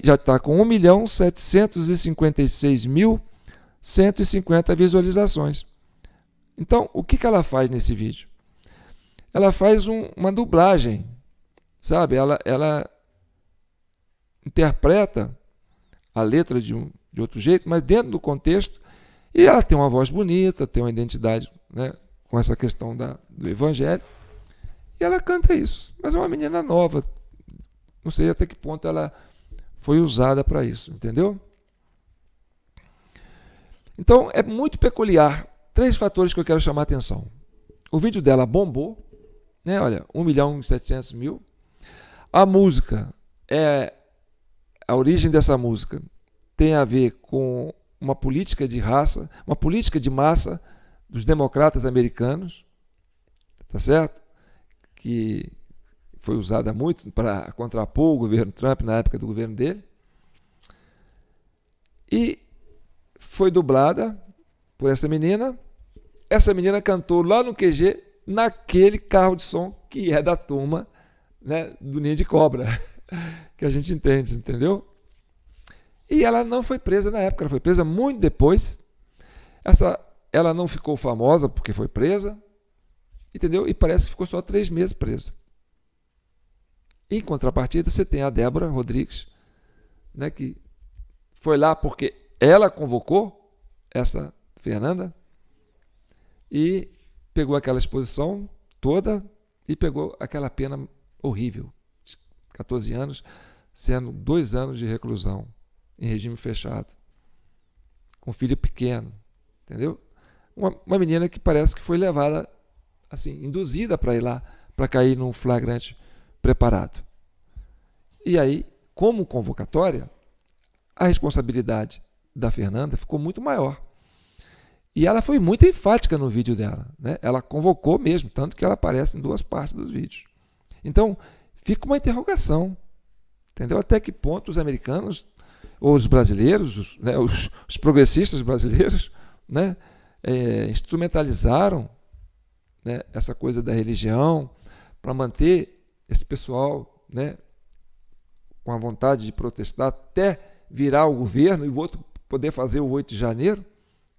já está com 1.756.150 visualizações. Então, o que ela faz nesse vídeo? Ela faz uma dublagem, sabe? Ela interpreta a letra de outro jeito, mas dentro do contexto, e ela tem uma voz bonita, tem uma identidade, né, com essa questão do evangelho, e ela canta isso. Mas é uma menina nova, não sei até que ponto ela foi usada para isso, entendeu? Então, é muito peculiar. 3 fatores que eu quero chamar a atenção. O vídeo dela bombou, né? Olha, 1.700.000. A música, a origem dessa música tem a ver com uma política de raça, uma política de massa dos democratas americanos, tá certo? Que foi usada muito para contrapor o governo Trump na época do governo dele. E foi dublada por essa menina. Essa menina cantou lá no QG, naquele carro de som que é da turma, né, do Ninho de Cobra, que a gente entende, entendeu? E ela não foi presa na época, ela foi presa muito depois. Ela não ficou famosa porque foi presa, entendeu? E parece que ficou só 3 meses presa. Em contrapartida, você tem a Débora Rodrigues, né, que foi lá porque ela convocou essa Fernanda e pegou aquela exposição toda e pegou aquela pena horrível, 14 anos, sendo 2 anos de reclusão em regime fechado, com filho pequeno, entendeu? Uma menina que parece que foi levada, assim, induzida para ir lá, para cair num flagrante preparado. E aí, como convocatória, a responsabilidade da Fernanda ficou muito maior. E ela foi muito enfática no vídeo dela, né? Ela convocou mesmo, tanto que ela aparece em 2 partes dos vídeos. Então, fica uma interrogação, entendeu? Até que ponto os americanos, ou os brasileiros, né, os progressistas brasileiros, né, instrumentalizaram, né, essa coisa da religião para manter esse pessoal, né, com a vontade de protestar até virar o governo e o outro poder fazer o 8 de janeiro,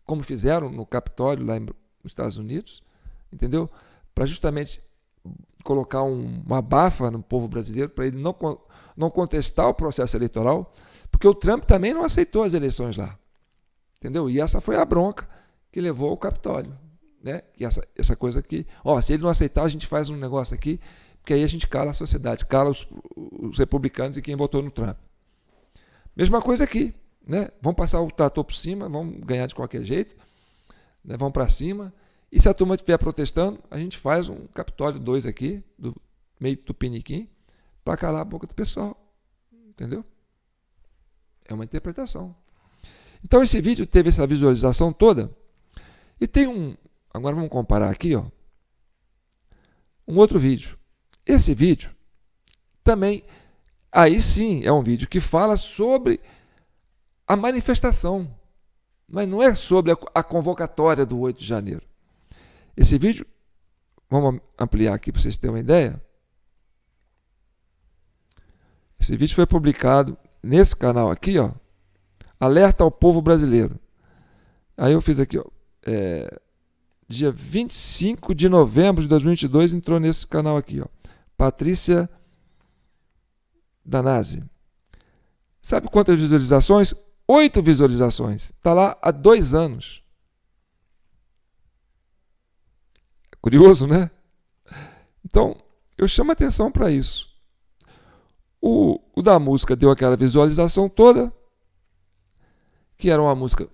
como fizeram no Capitólio lá nos Estados Unidos, entendeu? Para justamente colocar uma abafa no povo brasileiro, para ele não contestar o processo eleitoral, porque o Trump também não aceitou as eleições lá, entendeu? E essa foi a bronca que levou ao Capitólio, né? Que essa coisa aqui, se ele não aceitar, a gente faz um negócio aqui, porque aí a gente cala a sociedade, cala os republicanos e quem votou no Trump. Mesma coisa aqui, né? Vamos passar o trator por cima, vamos ganhar de qualquer jeito, né? Vamos para cima, e se a turma estiver protestando, a gente faz um Capitólio 2 aqui, do meio Tupiniquim, para calar a boca do pessoal, Entendeu? É uma interpretação. Então esse vídeo teve essa visualização toda. E tem um... Agora vamos comparar aqui, ó. Um outro vídeo. Esse vídeo também, aí sim, é um vídeo que fala sobre a manifestação, mas não é sobre a convocatória do 8 de janeiro. Esse vídeo, vamos ampliar aqui para vocês terem uma ideia. Esse vídeo foi publicado nesse canal aqui, ó, Alerta ao Povo Brasileiro. Aí eu fiz aqui, ó, dia 25 de novembro de 2022, entrou nesse canal aqui, ó, Patrícia Danazzi. Sabe quantas visualizações? 8 visualizações. Está lá há 2 anos. Curioso, né? Então, eu chamo a atenção para isso. O da música deu aquela visualização toda, que era uma música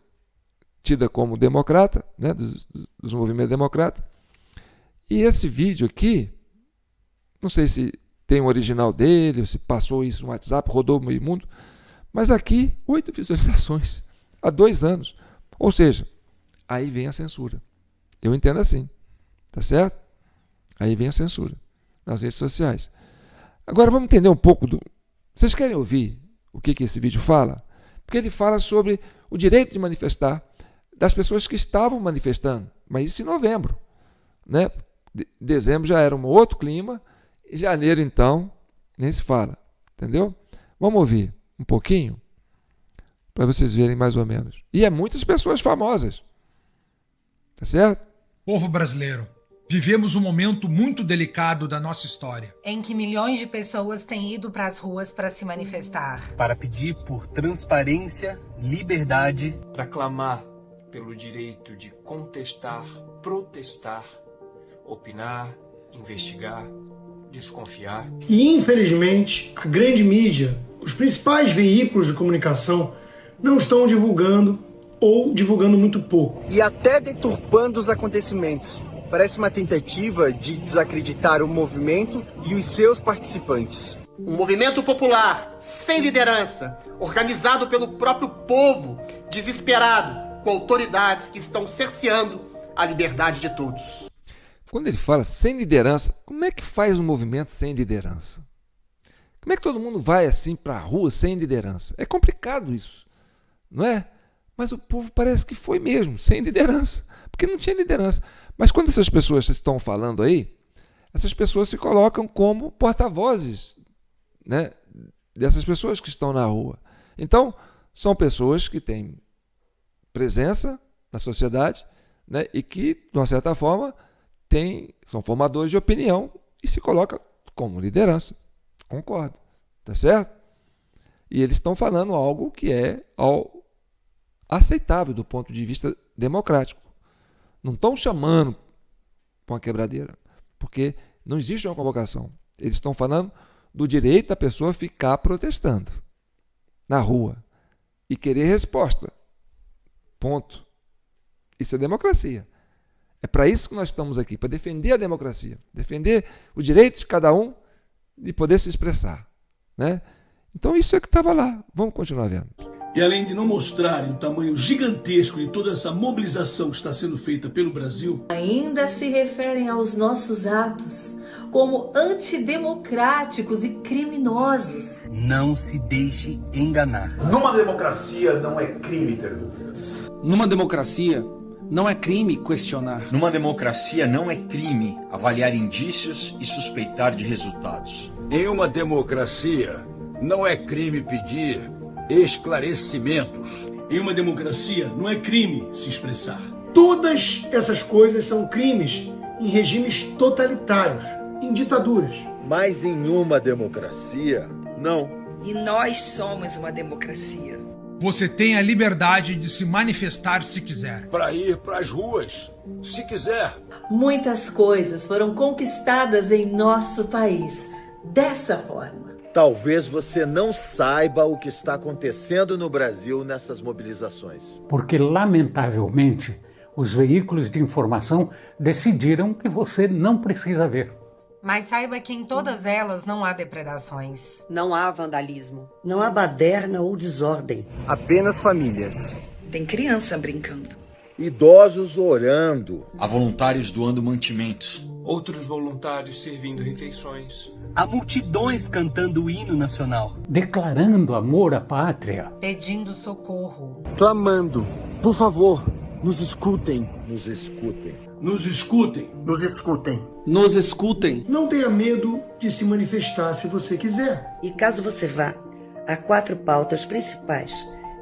tida como democrata, né, dos movimentos democratas. E esse vídeo aqui, não sei se tem o original dele, se passou isso no WhatsApp, rodou o meio mundo, mas aqui 8 visualizações há 2 anos. Ou seja, aí vem a censura. Eu entendo assim, tá certo? Aí vem a censura nas redes sociais. Agora vamos entender um pouco do... Vocês querem ouvir o que esse vídeo fala? Porque ele fala sobre o direito de manifestar das pessoas que estavam manifestando, mas isso em novembro, né? Dezembro já era um outro clima, em janeiro então nem se fala, entendeu? Vamos ouvir um pouquinho para vocês verem mais ou menos. E é muitas pessoas famosas, tá certo? Povo brasileiro, vivemos um momento muito delicado da nossa história, em que milhões de pessoas têm ido para as ruas para se manifestar, para pedir por transparência, liberdade, para clamar pelo direito de contestar, protestar, opinar, investigar, desconfiar. E infelizmente, a grande mídia, os principais veículos de comunicação não estão divulgando ou divulgando muito pouco. E até deturpando os acontecimentos. Parece uma tentativa de desacreditar o movimento e os seus participantes. Um movimento popular, sem liderança, organizado pelo próprio povo, desesperado, com autoridades que estão cerceando a liberdade de todos. Quando ele fala sem liderança, como é que faz um movimento sem liderança? Como é que todo mundo vai assim para a rua sem liderança? É complicado isso, não é? Mas o povo parece que foi mesmo, sem liderança, porque não tinha liderança. Mas quando essas pessoas estão falando aí, essas pessoas se colocam como porta-vozes, né, dessas pessoas que estão na rua. Então, são pessoas que têm presença na sociedade, né, e que, de uma certa forma, são formadores de opinião e se colocam como liderança. Concordo, tá certo? E eles estão falando algo que é aceitável do ponto de vista democrático. Não estão chamando para uma quebradeira, porque não existe uma convocação. Eles estão falando do direito da pessoa ficar protestando na rua e querer resposta. Ponto. Isso é democracia. É para isso que nós estamos aqui, para defender a democracia, defender o direito de cada um de poder se expressar, né? Então isso é que estava lá. Vamos continuar vendo. E além de não mostrarem o tamanho gigantesco de toda essa mobilização que está sendo feita pelo Brasil, ainda se referem aos nossos atos como antidemocráticos e criminosos. Não se deixe enganar. Numa democracia não é crime ter dúvidas. Numa democracia não é crime questionar. Numa democracia não é crime avaliar indícios e suspeitar de resultados. Em uma democracia não é crime pedir esclarecimentos. Em uma democracia não é crime se expressar. Todas essas coisas são crimes em regimes totalitários, em ditaduras. Mas em uma democracia, não. E nós somos uma democracia. Você tem a liberdade de se manifestar se quiser. Para ir para as ruas, se quiser. Muitas coisas foram conquistadas em nosso país dessa forma. Talvez você não saiba o que está acontecendo no Brasil nessas mobilizações. Porque, lamentavelmente, os veículos de informação decidiram que você não precisa ver. Mas saiba que em todas elas não há depredações. Não há vandalismo. Não há baderna ou desordem. Apenas famílias. Tem criança brincando. Idosos orando. Há voluntários doando mantimentos. Outros voluntários servindo refeições. Há multidões cantando o hino nacional. Declarando amor à pátria. Pedindo socorro. Clamando. Por favor, nos escutem. Nos escutem. Nos escutem. Nos escutem. Nos escutem. Não tenha medo de se manifestar se você quiser. E caso você vá, há 4 pautas principais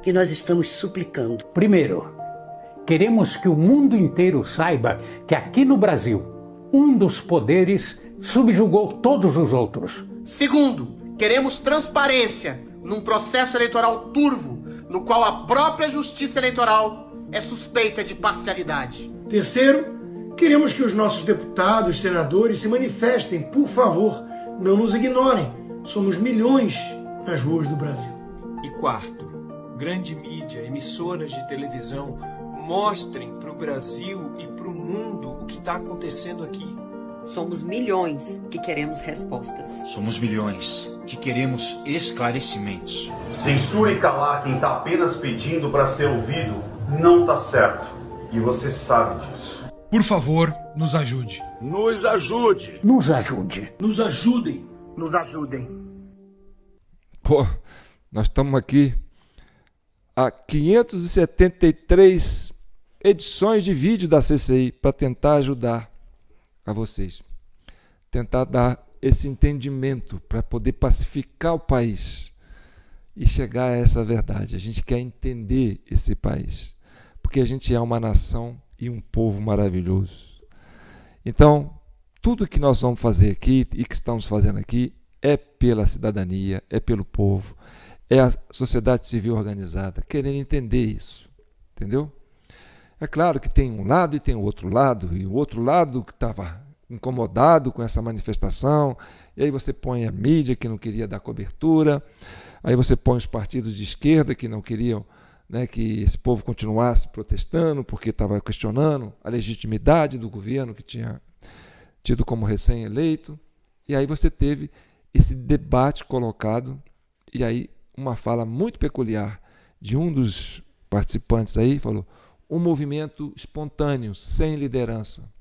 que nós estamos suplicando. Primeiro, queremos que o mundo inteiro saiba que aqui no Brasil, um dos poderes subjugou todos os outros. Segundo, queremos transparência num processo eleitoral turvo, no qual a própria justiça eleitoral é suspeita de parcialidade. Terceiro, queremos que os nossos deputados, senadores se manifestem, por favor, não nos ignorem. Somos milhões nas ruas do Brasil. E quarto, grande mídia, emissoras de televisão, mostrem para o Brasil e para o mundo o que está acontecendo aqui. Somos milhões que queremos respostas. Somos milhões que queremos esclarecimentos. Censura e calar quem está apenas pedindo para ser ouvido não está certo. E você sabe disso. Por favor, nos ajude. Nos ajude. Nos ajude. Nos ajudem. Nos ajudem. Pô, nós estamos aqui há 573 edições de vídeo da CCI para tentar ajudar a vocês. Tentar dar esse entendimento para poder pacificar o país e chegar a essa verdade. A gente quer entender esse país, porque a gente é uma nação e um povo maravilhoso. Então, tudo que nós vamos fazer aqui e que estamos fazendo aqui é pela cidadania, é pelo povo, é a sociedade civil organizada, querendo entender isso, entendeu? É claro que tem um lado e tem o outro lado, e o outro lado que estava incomodado com essa manifestação, e aí você põe a mídia que não queria dar cobertura, aí você põe os partidos de esquerda que não queriam, né, que esse povo continuasse protestando porque estava questionando a legitimidade do governo que tinha tido como recém-eleito. E aí você teve esse debate colocado, e aí uma fala muito peculiar de um dos participantes aí, falou, um movimento espontâneo, sem liderança.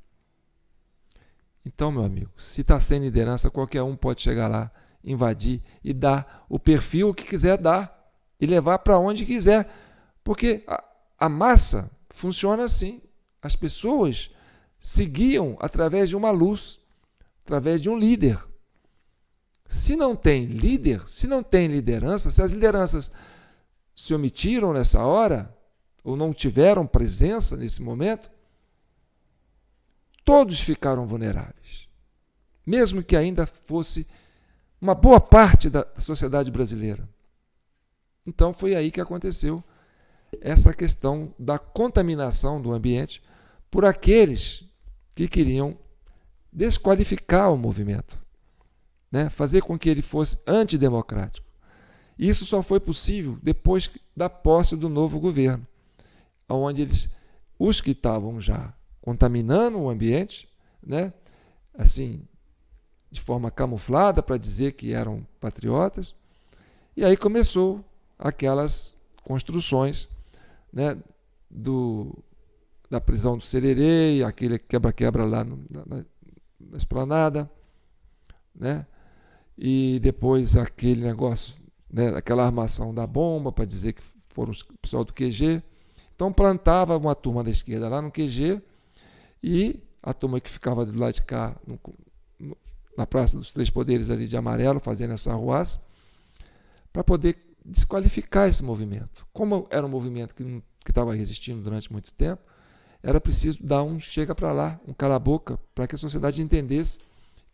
Então, meu amigo, se está sem liderança, qualquer um pode chegar lá, invadir e dar o perfil que quiser dar e levar para onde quiser. Porque a massa funciona assim. As pessoas se guiam através de uma luz, através de um líder. Se não tem líder, se não tem liderança, se as lideranças se omitiram nessa hora, ou não tiveram presença nesse momento, todos ficaram vulneráveis. Mesmo que ainda fosse uma boa parte da sociedade brasileira. Então foi aí que aconteceu essa questão da contaminação do ambiente por aqueles que queriam desqualificar o movimento, né? Fazer com que ele fosse antidemocrático. Isso só foi possível depois da posse do novo governo, onde os que estavam já contaminando o ambiente, né? Assim, de forma camuflada para dizer que eram patriotas, e aí começou aquelas construções, né, da prisão do Sererê, aquele quebra-quebra lá na esplanada, né, e depois aquele negócio, né, aquela armação da bomba para dizer que foram o pessoal do QG. Então plantava uma turma da esquerda lá no QG e a turma que ficava do lado de cá, na Praça dos Três Poderes ali de amarelo, fazendo essa arruaça, para poder desqualificar esse movimento. Como era um movimento que estava resistindo durante muito tempo, era preciso dar um chega para lá, um cala-boca, para que a sociedade entendesse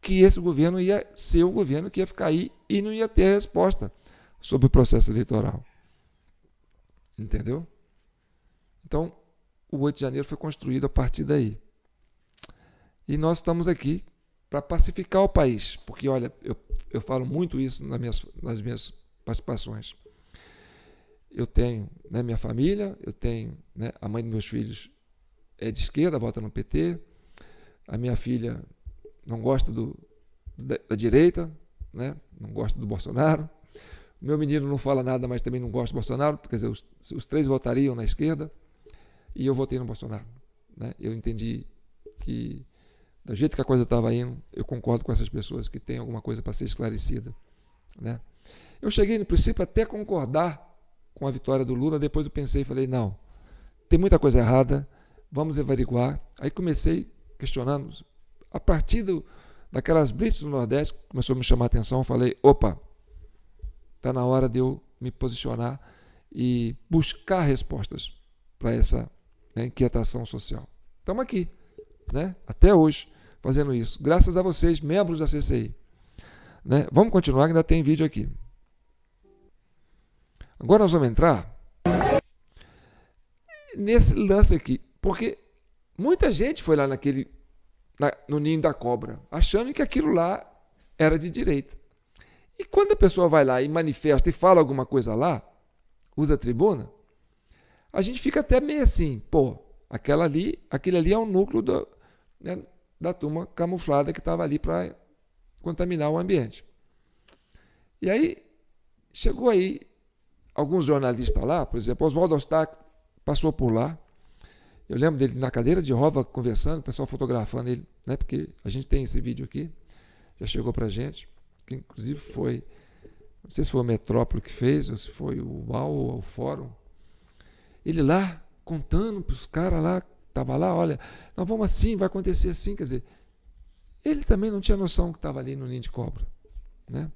que esse governo ia ser o governo que ia ficar aí e não ia ter resposta sobre o processo eleitoral. Entendeu? Então, o 8 de janeiro foi construído a partir daí. E nós estamos aqui para pacificar o país, porque, olha, eu falo muito isso nas minhas participações. Eu tenho, né, minha família, eu tenho, né, a mãe dos meus filhos é de esquerda, vota no PT, a minha filha não gosta da direita, né? Não gosta do Bolsonaro. O meu menino não fala nada, mas também não gosta do Bolsonaro. Quer dizer, os três votariam na esquerda e eu votei no Bolsonaro, né? Eu entendi que, do jeito que a coisa estava indo, eu concordo com essas pessoas que tem alguma coisa para ser esclarecida, né? Eu cheguei, no princípio, até concordar com a vitória do Lula. Depois eu pensei e falei, não, tem muita coisa errada, vamos averiguar. Aí comecei questionando. A partir daquelas blitz do Nordeste, começou a me chamar a atenção, eu falei, opa, está na hora de eu me posicionar e buscar respostas para essa, né, inquietação social. Estamos aqui, né, até hoje, fazendo isso, graças a vocês, membros da CCI. Né? Vamos continuar, que ainda tem vídeo aqui. Agora nós vamos entrar nesse lance aqui, porque muita gente foi lá no ninho da cobra, achando que aquilo lá era de direita. E quando a pessoa vai lá e manifesta e fala alguma coisa lá, usa a tribuna, a gente fica até meio assim, pô, aquele ali é um núcleo né, da turma camuflada que estava ali para contaminar o ambiente. E aí, chegou aí alguns jornalistas lá, por exemplo, Oswaldo Eustáquio passou por lá. Eu lembro dele na cadeira de roda conversando, o pessoal fotografando ele, né, porque a gente tem esse vídeo aqui, já chegou para a gente, que inclusive foi, não sei se foi o Metrópole que fez, ou se foi o UAU ou o Fórum. Ele lá, contando para os caras lá, estava lá, olha, nós vamos assim, vai acontecer assim, quer dizer, ele também não tinha noção que estava ali no ninho de cobra, né?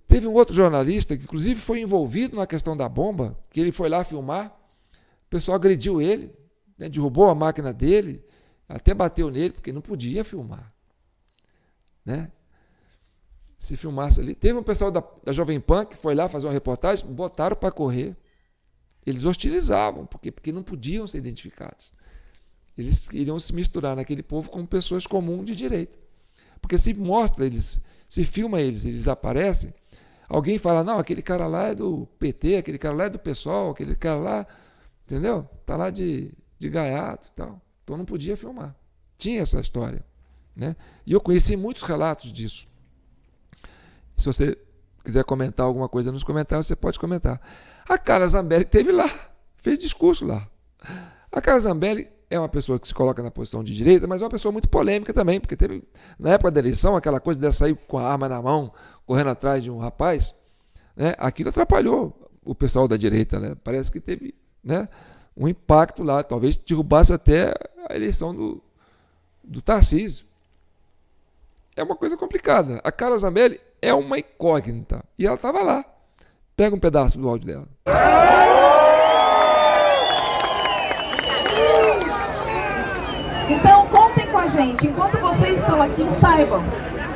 Teve um outro jornalista que, inclusive, foi envolvido na questão da bomba, que ele foi lá filmar, o pessoal agrediu ele, né, derrubou a máquina dele, até bateu nele, porque não podia filmar, né? Se filmasse ali. Teve um pessoal da Jovem Pan que foi lá fazer uma reportagem, botaram para correr. Eles hostilizavam, porque não podiam ser identificados. Eles iriam se misturar naquele povo como pessoas comuns de direita. Porque se mostra eles, se filma eles aparecem, alguém fala, não, aquele cara lá é do PT, aquele cara lá é do PSOL, aquele cara lá, entendeu? Está lá de gaiato e tal. Então não podia filmar. Tinha essa história, né? E eu conheci muitos relatos disso. Se você quiser comentar alguma coisa nos comentários, você pode comentar. A Carla Zambelli esteve lá, fez discurso lá. A Carla Zambelli é uma pessoa que se coloca na posição de direita, mas é uma pessoa muito polêmica também, porque teve, na época da eleição, aquela coisa de sair com a arma na mão, correndo atrás de um rapaz, né? Aquilo atrapalhou o pessoal da direita, né? Parece que teve, né, um impacto lá, talvez derrubasse até a eleição do Tarcísio. É uma coisa complicada. A Carla Zambelli é uma incógnita. E ela estava lá. Pega um pedaço do áudio dela. Então, contem com a gente. Enquanto vocês estão aqui, saibam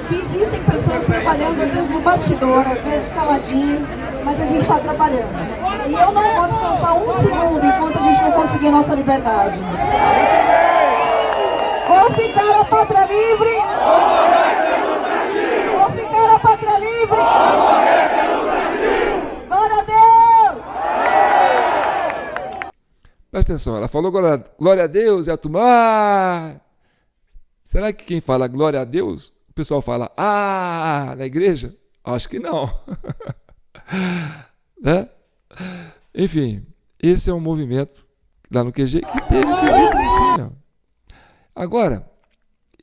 que existem pessoas trabalhando, às vezes no bastidor, às vezes caladinho, mas a gente está trabalhando. E eu não vou descansar um segundo enquanto a gente não conseguir nossa liberdade. Ou ficar a pátria livre, ou ficar a pátria livre. Glória a Deus! Presta atenção, ela falou glória a Deus e a turma, será que quem fala glória a Deus, o pessoal fala na igreja? Acho que não. Né? Enfim, esse é um movimento lá no QG que teve quesito de cima. Agora,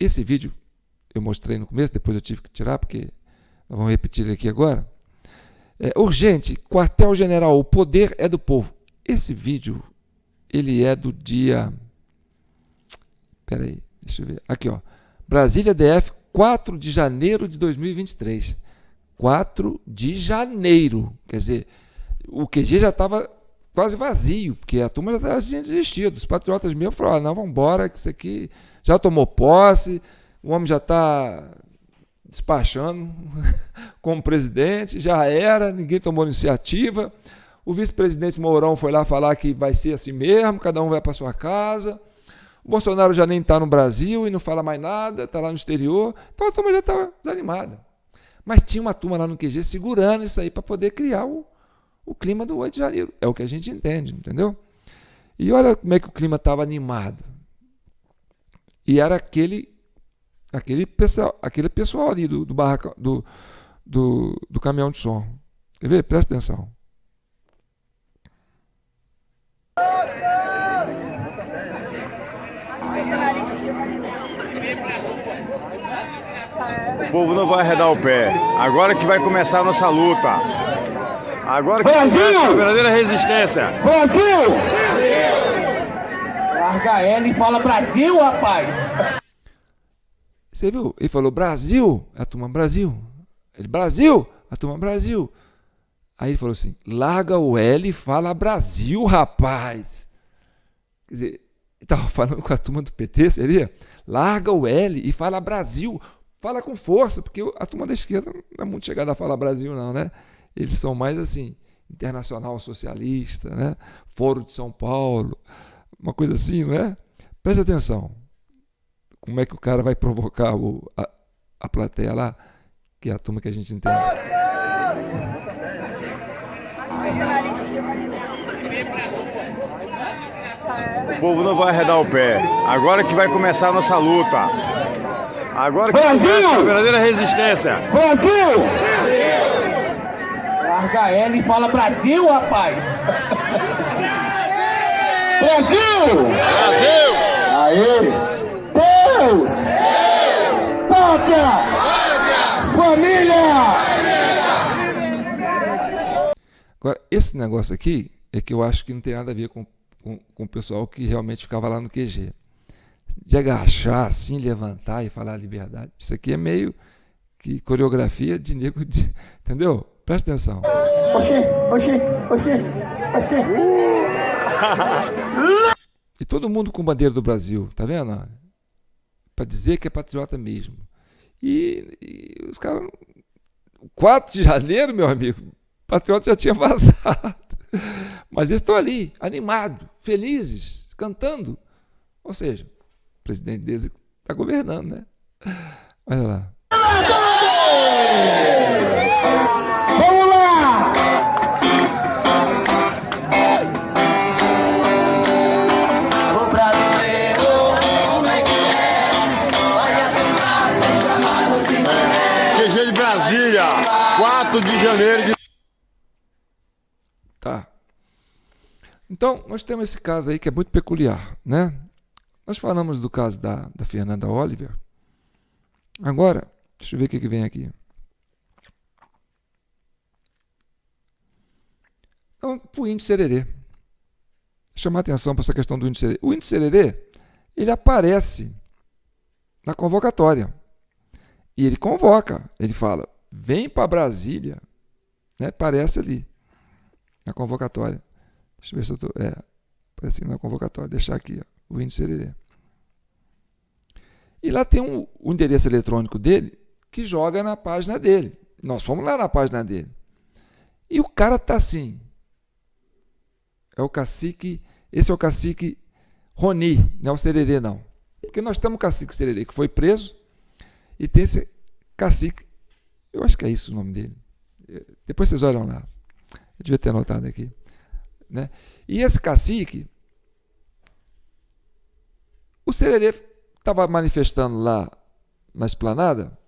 esse vídeo eu mostrei no começo, depois eu tive que tirar, porque nós vamos repetir aqui agora. Urgente, quartel-general, o poder é do povo. Esse vídeo, ele é do dia... Peraí, deixa eu ver. Aqui, ó. Brasília DF, 4 de janeiro de 2023. 4 de janeiro. Quer dizer, o QG já estava quase vazio, porque a turma já tinha desistido. Os patriotas mesmo falaram, não, vamos embora, que isso aqui já tomou posse, o homem já está despachando como presidente, já era, ninguém tomou iniciativa. O vice-presidente Mourão foi lá falar que vai ser assim mesmo, cada um vai para sua casa. O Bolsonaro já nem está no Brasil e não fala mais nada, está lá no exterior. Então a turma já estava desanimada. Mas tinha uma turma lá no QG segurando isso aí para poder criar o clima do 8 de janeiro. É o que a gente entende, entendeu? E olha como é que o clima estava animado. E era Aquele pessoal ali do caminhão de som. Quer ver? Presta atenção. O povo não vai arredar o pé. Agora que vai começar a nossa luta. Agora que começa a verdadeira resistência. Brasil! Larga ela e fala Brasil, rapaz! Você viu? Ele falou Brasil, a turma Brasil. Ele, Brasil, a turma Brasil. Aí ele falou assim, larga o L e fala Brasil, rapaz. Quer dizer, ele estava falando com a turma do PT, seria? Larga o L e fala Brasil. Fala com força, porque a turma da esquerda não é muito chegada a falar Brasil, não, né? Eles são mais assim, Internacional Socialista, né? Foro de São Paulo, uma coisa assim, não é? Preste atenção. Como é que o cara vai provocar a plateia lá, que é a turma que a gente entende. O povo não vai arredar o pé. Agora que vai começar a nossa luta. Agora que começa a verdadeira resistência. Brasil! Larga ela e fala Brasil, rapaz! Brasil! Brasil! Aê! Deus! Pátria! Família! Agora, esse negócio aqui é que eu acho que não tem nada a ver com o pessoal que realmente ficava lá no QG. De agachar assim, levantar e falar liberdade. Isso aqui é meio que coreografia de nego, entendeu? Presta atenção. Oxê! E todo mundo com bandeira do Brasil, tá vendo? Para dizer que é patriota mesmo. E os caras... 4 de janeiro, meu amigo, o patriota já tinha vazado. Mas eles estão ali, animados, felizes, cantando. Ou seja, o presidente deles está governando, né? Olha lá. Vamos lá! O brasileiro, como é que é? Olha sem chamado de QG de Brasília, 4 de janeiro de... Tá. Então, nós temos esse caso aí que é muito peculiar, né? Nós falamos do caso da Fernanda Oliver. Agora, deixa eu ver o que vem aqui. Então, para o índio Sererê. Chamar atenção para essa questão do índio Sererê. O índio Sererê, ele aparece na convocatória. E ele convoca. Ele fala, vem para Brasília. Né? Aparece ali, na convocatória. Deixa eu ver se eu estou... aparece na convocatória. Deixar aqui, ó, o índio Sererê. E lá tem o endereço eletrônico dele que joga na página dele. Nós fomos lá na página dele. E o cara está assim... É o cacique, esse é o cacique Roni, não é o Sererê, não. Porque nós temos o cacique Sererê, que foi preso, e tem esse cacique, eu acho que é isso o nome dele. Depois vocês olham lá. Eu devia ter anotado aqui. Né? E esse cacique, o Sererê estava manifestando lá na esplanada,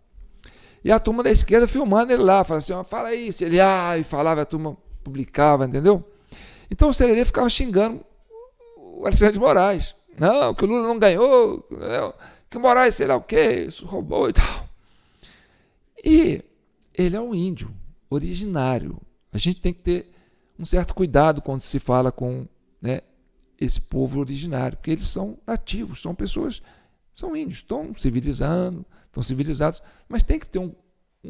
e a turma da esquerda filmando ele lá, falando assim, fala isso, ele e falava, a turma publicava, entendeu? Então o Sererê ficava xingando o Alexandre de Moraes. Não, que o Lula não ganhou, que o Moraes sei lá o quê, isso roubou e tal. E ele é um índio originário. A gente tem que ter um certo cuidado quando se fala com, né, esse povo originário, porque eles são nativos, são pessoas, são índios, estão civilizados, mas tem que ter um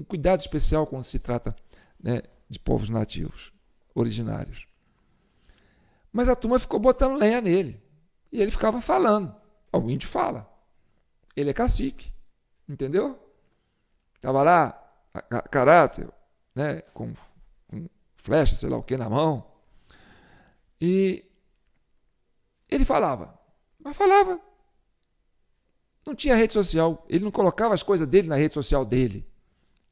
cuidado especial quando se trata, né, de povos nativos, originários. Mas a turma ficou botando lenha nele. E ele ficava falando. O índio fala. Ele é cacique. Entendeu? Estava lá, caráter, né, com flecha, sei lá o que, na mão. E ele falava. Mas falava. Não tinha rede social. Ele não colocava as coisas dele na rede social dele.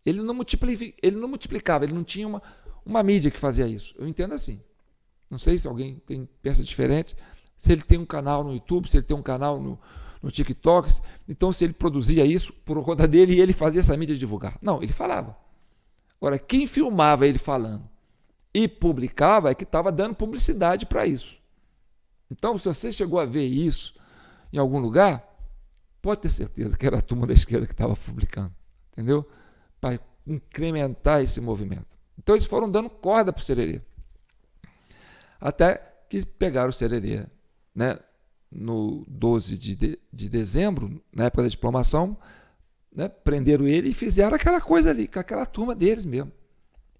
Ele não multiplicava. Ele não tinha uma mídia que fazia isso. Eu entendo assim. Não sei se alguém pensa diferente, se ele tem um canal no YouTube, se ele tem um canal no no TikTok. Então, se ele produzia isso por conta dele, ele fazia essa mídia divulgar. Não, ele falava. Agora, quem filmava ele falando e publicava é que estava dando publicidade para isso. Então, se você chegou a ver isso em algum lugar, pode ter certeza que era a turma da esquerda que estava publicando, entendeu? Para incrementar esse movimento. Então, eles foram dando corda para o Sererê. Até que pegaram o Sererê, né, no 12 de dezembro, na época da diplomação, né, prenderam ele e fizeram aquela coisa ali, com aquela turma deles mesmo.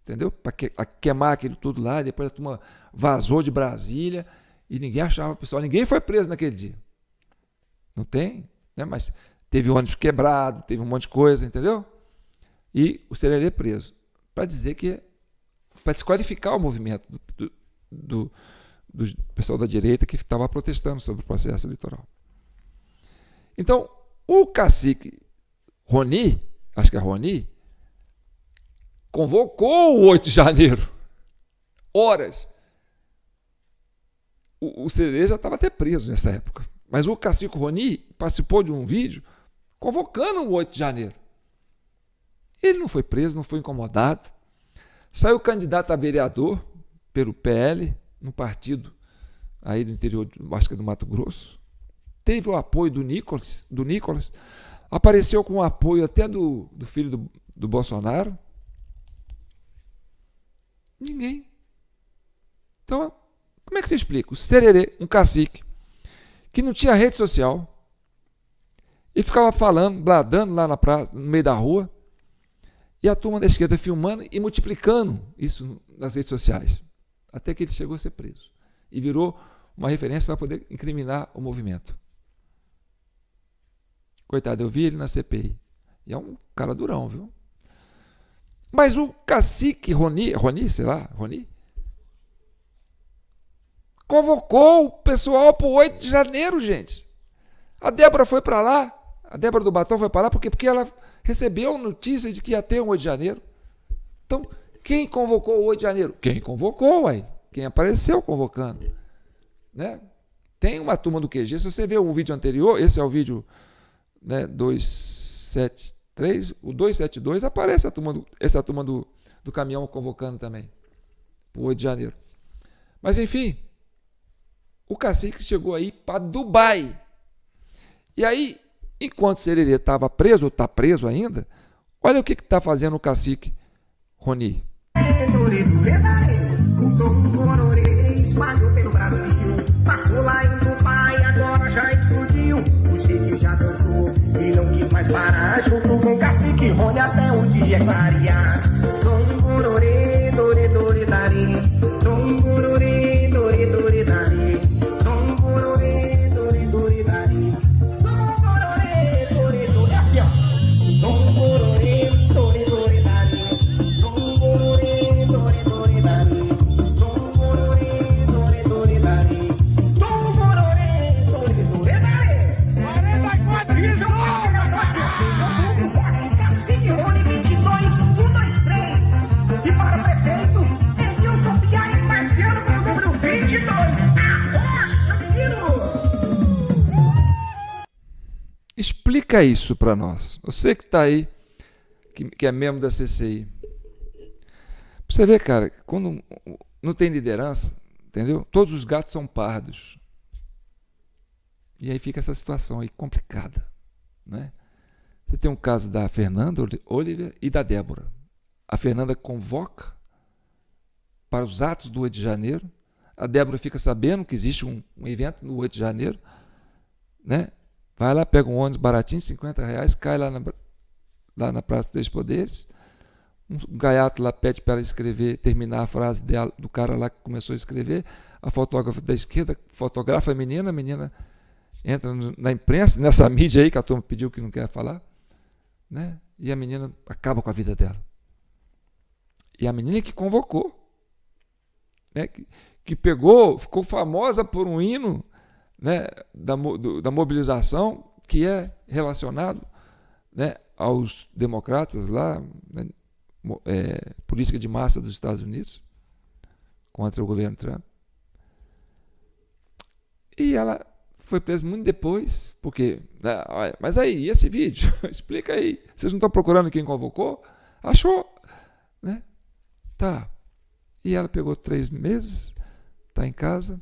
Entendeu? Para queimar aquilo tudo lá, e depois a turma vazou de Brasília e ninguém achava o pessoal. Ninguém foi preso naquele dia. Não tem, né? Mas teve ônibus quebrado, teve um monte de coisa, entendeu? E o Sererê preso. Para dizer que, para desqualificar o movimento do pessoal da direita que estava protestando sobre o processo eleitoral. Então, o cacique Roni, acho que é Roni, convocou o 8 de janeiro. Horas. O Sererê já estava até preso nessa época. Mas o cacique Roni participou de um vídeo convocando o 8 de janeiro. Ele não foi preso, não foi incomodado. Saiu candidato a vereador pelo PL, no partido aí do interior, acho que do Mato Grosso. Teve o apoio do Nicolas. Apareceu com o apoio até do filho do Bolsonaro. Ninguém. Então, como é que você explica? O Sererê, um cacique, que não tinha rede social, e ficava falando, bradando lá na praça, no meio da rua, e a turma da esquerda filmando e multiplicando isso nas redes sociais, até que ele chegou a ser preso. E virou uma referência para poder incriminar o movimento. Coitado, eu vi ele na CPI. E é um cara durão, viu? Mas o cacique Roni, convocou o pessoal para o 8 de janeiro, gente. A Débora foi para lá, a Débora do Batom foi para lá, porque ela recebeu notícia de que ia ter um 8 de janeiro. Então, quem convocou o 8 de janeiro? Quem convocou, ué? Quem apareceu convocando. Né? Tem uma turma do QG, se você ver o vídeo anterior, esse é o vídeo, né, 273, o 272, aparece essa turma do caminhão convocando também, para o 8 de janeiro. Mas, enfim, o cacique chegou aí para Dubai. E aí, enquanto o Sererê estava preso, ou está preso ainda, olha o que está fazendo o cacique Roni. Espalhou pelo Brasil, passou lá em Dubai, agora já explodiu. O Chique já dançou e não quis mais parar, junto com o cacique Rony até um dia clarear. Tom gororê, dore, dore, dari. Tom gororê, dore, dore, dari. Tom gororê, dore, dore, dari. Tom gororê, dore, dore, assim ó. Tom gororê, dore, dore, dari. Tom gororê, dore, dore, dari. Explica isso para nós. Você que está aí, que é membro da CCI. Você vê, cara, quando não tem liderança, entendeu? Todos os gatos são pardos. E aí fica essa situação aí complicada, né? Você tem um caso da Fernanda Oliver e da Débora. A Fernanda convoca para os atos do 8 de janeiro. A Débora fica sabendo que existe um evento no 8 de janeiro, né? Vai lá, pega um ônibus baratinho, R$50, cai lá na Praça dos Três Poderes. Um gaiato lá pede para ela escrever, terminar a frase dela, do cara lá que começou a escrever. A fotógrafa da esquerda fotografa a menina entra na imprensa, nessa mídia aí que a turma pediu que não quer falar, né? E a menina acaba com a vida dela. E a menina que convocou, né? Que pegou, ficou famosa por um hino, né, da mobilização que é relacionado, né, aos democratas lá, né, política de massa dos Estados Unidos contra o governo Trump. E ela foi preso muito depois, porque... Olha, mas aí, esse vídeo? Explica aí. Vocês não estão procurando quem convocou? Achou? Né? Tá. E ela pegou 3 meses, está em casa.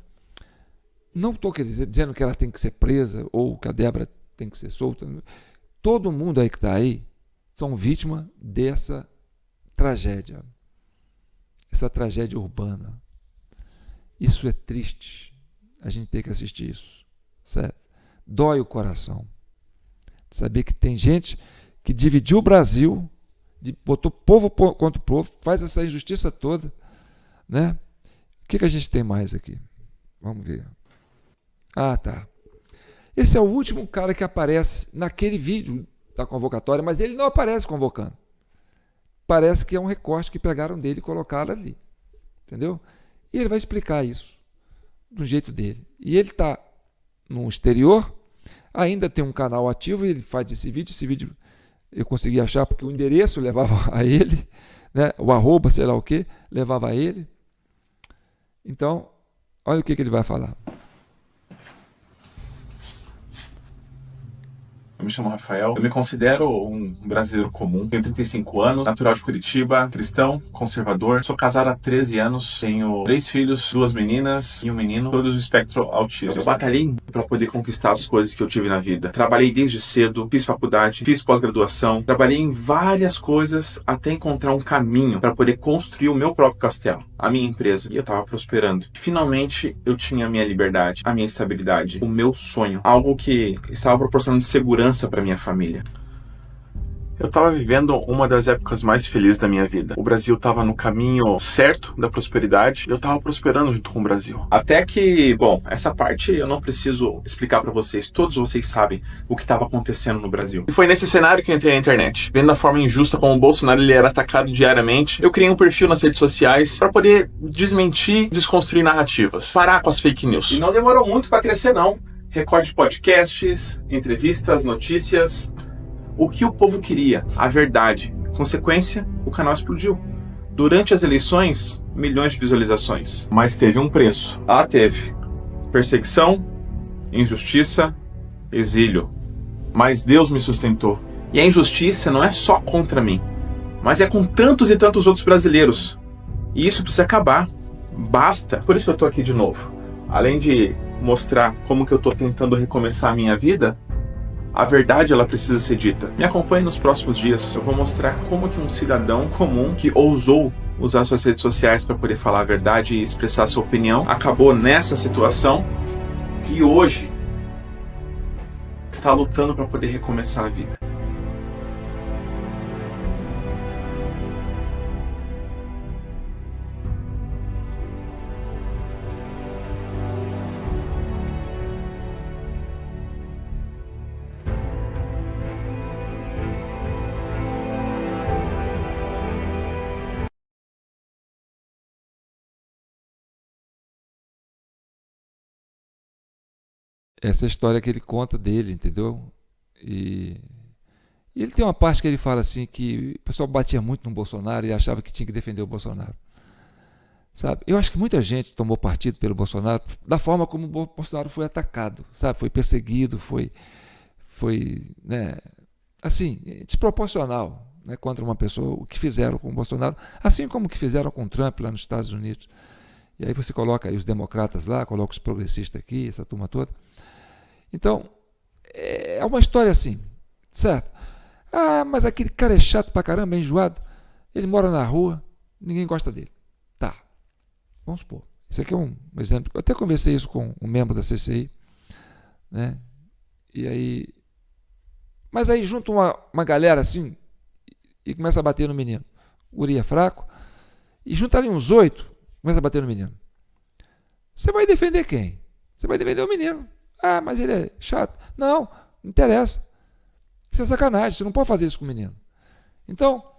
Não estou dizendo que ela tem que ser presa ou que a Débora tem que ser solta. Todo mundo aí que está aí são vítimas dessa tragédia. Essa tragédia urbana. Isso é triste. A gente tem que assistir isso. Certo? Dói o coração. Saber que tem gente que dividiu o Brasil, botou povo contra o povo, faz essa injustiça toda. Né? O que a gente tem mais aqui? Vamos ver. Ah, tá. Esse é o último cara que aparece naquele vídeo da convocatória, mas ele não aparece convocando. Parece que é um recorte que pegaram dele e colocaram ali. Entendeu? E ele vai explicar isso do jeito dele. E ele está no exterior, ainda tem um canal ativo, e ele faz esse vídeo. Esse vídeo eu consegui achar porque o endereço levava a ele, né? O arroba, sei lá o que, levava a ele. Então, olha o que ele vai falar. Eu me chamo Rafael, eu me considero um brasileiro comum, tenho 35 anos, natural de Curitiba, cristão, conservador, sou casado há 13 anos, tenho 3 filhos, 2 meninas e um menino, todos do espectro autista. Eu batalhei para poder conquistar as coisas que eu tive na vida. Trabalhei desde cedo, fiz faculdade, fiz pós-graduação, trabalhei em várias coisas até encontrar um caminho para poder construir o meu próprio castelo, a minha empresa, e eu estava prosperando. Finalmente eu tinha a minha liberdade, a minha estabilidade, o meu sonho, algo que estava proporcionando segurança para minha família. Eu estava vivendo uma das épocas mais felizes da minha vida. O Brasil estava no caminho certo da prosperidade e eu estava prosperando junto com o Brasil. Até que, bom, essa parte eu não preciso explicar para vocês. Todos vocês sabem o que estava acontecendo no Brasil. E foi nesse cenário que eu entrei na internet. Vendo a forma injusta como o Bolsonaro ele era atacado diariamente, eu criei um perfil nas redes sociais para poder desmentir, desconstruir narrativas. Parar com as fake news. E não demorou muito para crescer, não. Recorde de podcasts, entrevistas, notícias. O que o povo queria, a verdade. Consequência, o canal explodiu. Durante as eleições, milhões de visualizações. Mas teve um preço. Ah, teve. Perseguição, injustiça, exílio. Mas Deus me sustentou. E a injustiça não é só contra mim, mas é com tantos e tantos outros brasileiros. E isso precisa acabar. Basta. Por isso que eu tô aqui de novo. Além de mostrar como que eu estou tentando recomeçar a minha vida, a verdade ela precisa ser dita. Me acompanhe nos próximos dias. Eu vou mostrar como que um cidadão comum que ousou usar suas redes sociais para poder falar a verdade e expressar sua opinião acabou nessa situação e hoje está lutando para poder recomeçar a vida. Essa história que ele conta dele, entendeu? E ele tem uma parte que ele fala assim que o pessoal batia muito no Bolsonaro e achava que tinha que defender o Bolsonaro. Sabe? Eu acho que muita gente tomou partido pelo Bolsonaro da forma como o Bolsonaro foi atacado, sabe? Foi perseguido, foi né, assim, desproporcional, né, contra uma pessoa, o que fizeram com o Bolsonaro, assim como o que fizeram com o Trump lá nos Estados Unidos. E aí você coloca aí os democratas lá, coloca os progressistas aqui, essa turma toda. Então, é uma história assim, certo? Ah, mas aquele cara é chato pra caramba, é enjoado. Ele mora na rua, ninguém gosta dele. Tá, vamos supor. Isso aqui é um exemplo. Eu até conversei isso com um membro da CCI, né? E aí... Mas aí junta uma galera assim e começa a bater no menino. O guri é fraco. E junta ali uns 8, começa a bater no menino. Você vai defender quem? Você vai defender o menino. Ah, mas ele é chato. Não interessa. Isso é sacanagem, você não pode fazer isso com o menino. Então,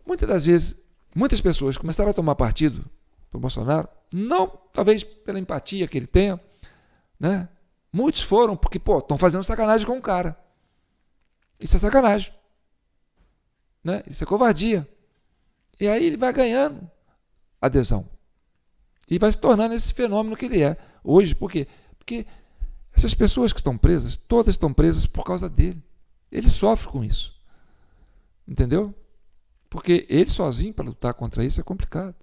muitas das vezes, muitas pessoas começaram a tomar partido do Bolsonaro, não talvez pela empatia que ele tenha, né? Muitos foram porque, estão fazendo sacanagem com o cara. Isso é sacanagem. Né? Isso é covardia. E aí ele vai ganhando adesão. E vai se tornando esse fenômeno que ele é hoje. Por quê? Porque Essas pessoas que estão presas, todas estão presas por causa dele. Ele sofre com isso. Entendeu? Porque ele sozinho, para lutar contra isso, é complicado.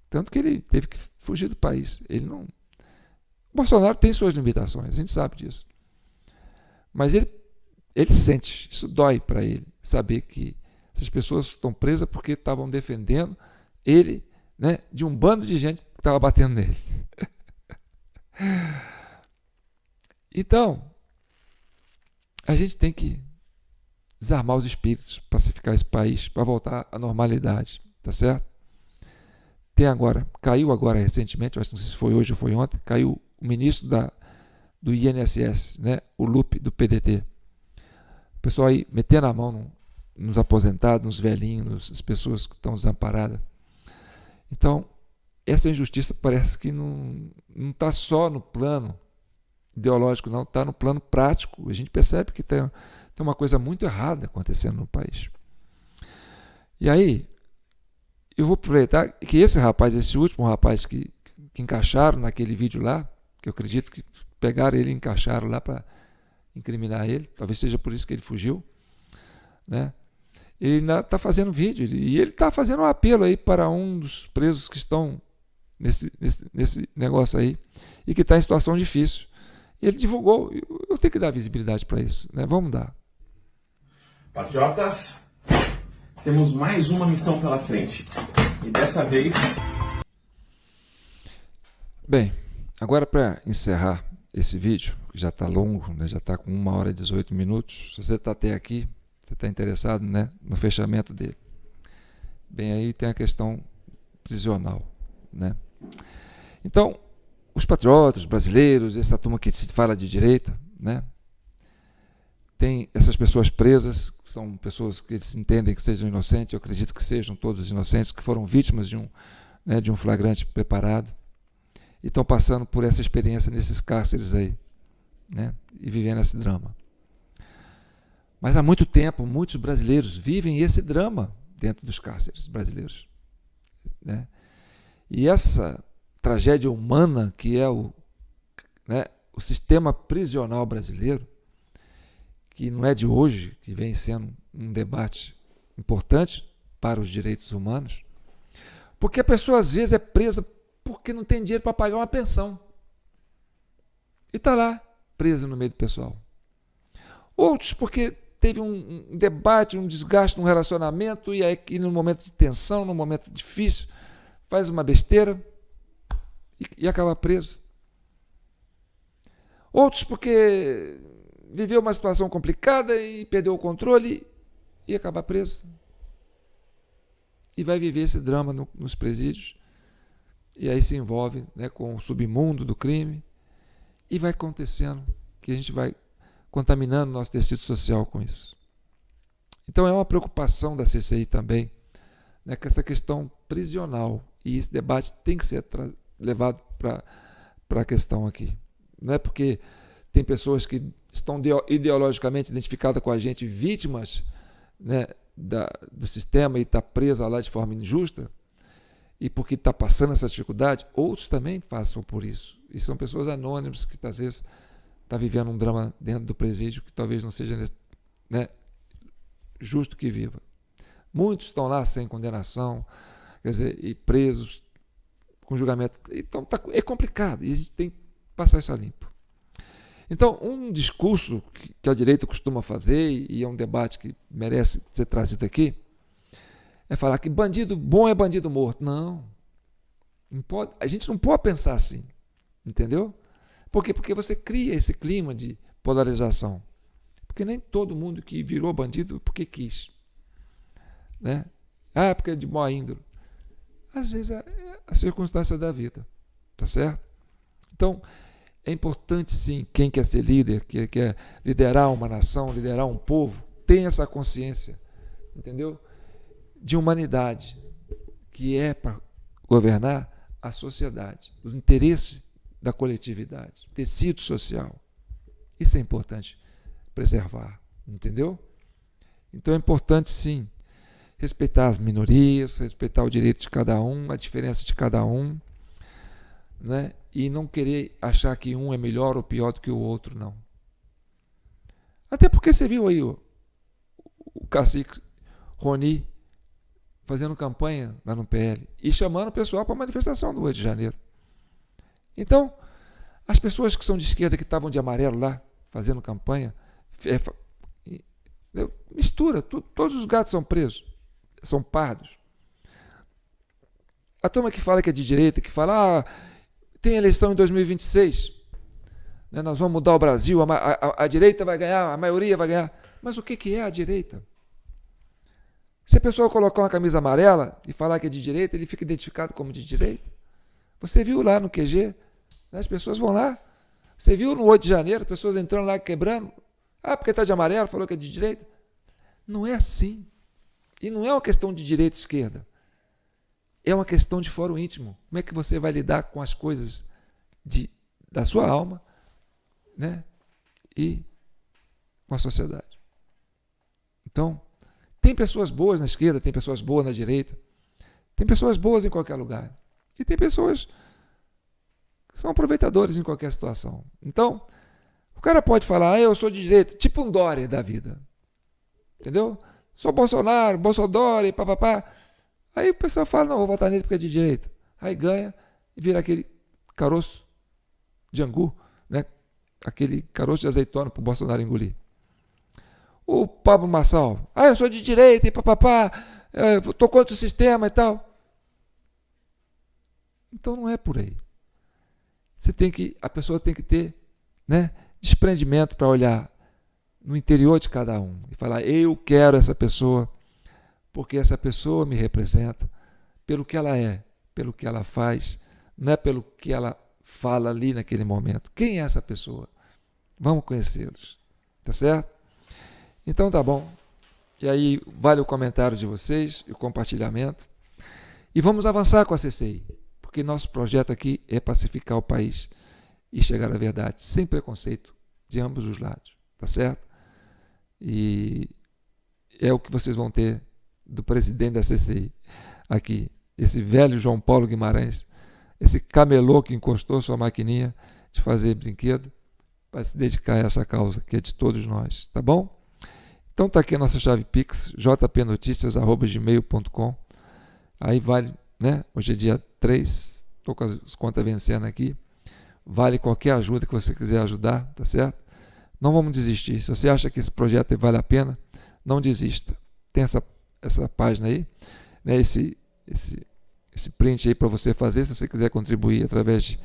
Tanto que ele teve que fugir do país. Ele não... O Bolsonaro tem suas limitações, a gente sabe disso. Mas ele sente, isso dói para ele, saber que essas pessoas estão presas porque estavam defendendo ele, né, de um bando de gente que estava batendo nele. Então, a gente tem que desarmar os espíritos, pacificar esse país, para voltar à normalidade, tá certo? Caiu agora recentemente, acho que não sei se foi hoje ou foi ontem, caiu o ministro do INSS, né, o Lupe, do PDT. O pessoal aí metendo a mão nos aposentados, nos velhinhos, nas pessoas que estão desamparadas. Então, essa injustiça parece que não está só no plano ideológico, não, está no plano prático. A gente percebe que tem uma coisa muito errada acontecendo no país. E aí, eu vou aproveitar que esse último rapaz que encaixaram naquele vídeo lá, que eu acredito que pegaram ele e encaixaram lá para incriminar ele, talvez seja por isso que ele fugiu, né? Ele ainda está fazendo vídeo, e ele está fazendo um apelo aí para um dos presos que estão nesse negócio aí, e que está em situação difícil. E ele divulgou, eu tenho que dar visibilidade para isso, né? Vamos dar. Patriotas, temos mais uma missão pela frente. E dessa vez... Bem, agora para encerrar esse vídeo, que já está longo, né? Já está com 1h e 18 minutos. Se você está até aqui, você está interessado, né, no fechamento dele. Bem, aí tem a questão prisional, né? Então, os patriotas, os brasileiros, essa turma que se fala de direita, né, tem essas pessoas presas, que são pessoas que eles entendem que sejam inocentes, eu acredito que sejam todos inocentes, que foram vítimas de um flagrante preparado, e estão passando por essa experiência nesses cárceres aí, né, e vivendo esse drama. Mas há muito tempo, muitos brasileiros vivem esse drama dentro dos cárceres brasileiros, né? E essa tragédia humana que é o sistema prisional brasileiro, que não é de hoje, que vem sendo um debate importante para os direitos humanos, porque a pessoa às vezes é presa porque não tem dinheiro para pagar uma pensão. E está lá, presa no meio do pessoal. Outros porque teve um debate, um desgaste, um relacionamento, e aí no momento de tensão, no momento difícil, faz uma besteira e acaba preso. Outros porque viveu uma situação complicada e perdeu o controle e acaba preso. E vai viver esse drama nos presídios, e aí se envolve, né, com o submundo do crime, e vai acontecendo que a gente vai contaminando nosso tecido social com isso. Então é uma preocupação da CCI também, né, com essa questão prisional, e esse debate tem que ser levado para a questão aqui. Não é porque tem pessoas que estão ideologicamente identificadas com a gente, vítimas, né, do sistema, e está presa lá de forma injusta, e porque está passando essa dificuldade, outros também passam por isso. E são pessoas anônimas que às vezes estão vivendo um drama dentro do presídio que talvez não seja, né, justo que viva. Muitos estão lá sem condenação, quer dizer, e presos com julgamento. Então é complicado, e a gente tem que passar isso a limpo. Então, um discurso que a direita costuma fazer, e é um debate que merece ser trazido aqui, é falar que bandido bom é bandido morto. Não pode, a gente não pode pensar assim, entendeu? Por quê? Porque você cria esse clima de polarização. Porque nem todo mundo que virou bandido porque quis, né? Porque é de boa índole. Às vezes é a circunstância da vida, tá certo? Então, é importante sim, quem quer ser líder, que quer liderar uma nação, liderar um povo, tenha essa consciência, entendeu? De humanidade, que é para governar a sociedade, o interesse da coletividade, tecido social. Isso é importante preservar, entendeu? Então é importante sim respeitar as minorias, respeitar o direito de cada um, a diferença de cada um, né? E não querer achar que um é melhor ou pior do que o outro, não. Até porque você viu aí o cacique Rony fazendo campanha lá no PL e chamando o pessoal para a manifestação do 8 de janeiro. Então, as pessoas que são de esquerda, que estavam de amarelo lá, fazendo campanha, mistura, todos os gatos são presos, são pardos. A turma que fala que é de direita, que fala, tem eleição em 2026, né, nós vamos mudar o Brasil, a direita vai ganhar, a maioria vai ganhar. Mas o que é a direita? Se a pessoa colocar uma camisa amarela e falar que é de direita, ele fica identificado como de direita. Você viu lá no QG, né, as pessoas vão lá. Você viu no 8 de janeiro, as pessoas entrando lá quebrando. Porque está de amarelo, falou que é de direita. Não é assim. E não é uma questão de direita e esquerda. É uma questão de fórum íntimo. Como é que você vai lidar com as coisas da sua alma, né, e com a sociedade. Então, tem pessoas boas na esquerda, tem pessoas boas na direita, tem pessoas boas em qualquer lugar. E tem pessoas que são aproveitadores em qualquer situação. Então, o cara pode falar, eu sou de direita, tipo um Dória da vida. Entendeu? Sou Bolsonaro, Bolsonaro, papapá. Aí o pessoal fala, não, vou votar nele porque é de direita. Aí ganha e vira aquele caroço de angu, né? Aquele caroço de azeitona para o Bolsonaro engolir. O Pablo Marçal, eu sou de direita e papapá, estou contra o sistema e tal. Então não é por aí. A pessoa tem que ter, né, desprendimento para olhar no interior de cada um e falar, eu quero essa pessoa porque essa pessoa me representa pelo que ela é, pelo que ela faz, não é pelo que ela fala ali naquele momento. Quem é essa pessoa? Vamos conhecê-los. Tá certo? Então tá bom. E aí vale o comentário de vocês e o compartilhamento. E vamos avançar com a CCI, porque nosso projeto aqui é pacificar o país e chegar à verdade, sem preconceito de ambos os lados. Tá certo? E é o que vocês vão ter do presidente da CCI aqui, esse velho João Paulo Guimarães, esse camelô que encostou sua maquininha de fazer brinquedo para se dedicar a essa causa que é de todos nós, tá bom? Então tá aqui a nossa chave Pix, jpnoticias@gmail.com. Aí vale, né? Hoje é dia 3, estou com as contas vencendo aqui. Vale qualquer ajuda que você quiser ajudar, tá certo? Não vamos desistir. Se você acha que esse projeto vale a pena, não desista. Tem essa página aí, né? Esse print aí para você fazer, se você quiser contribuir através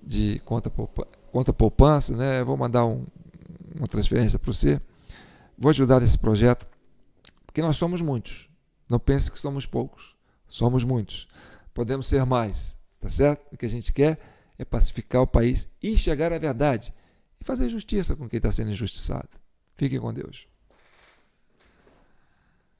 de conta poupança, né? Eu vou mandar uma transferência para você. Vou ajudar nesse projeto, porque nós somos muitos. Não pense que somos poucos. Somos muitos. Podemos ser mais, tá certo? O que a gente quer é pacificar o país e chegar à verdade e fazer justiça com quem está sendo injustiçado. Fiquem com Deus.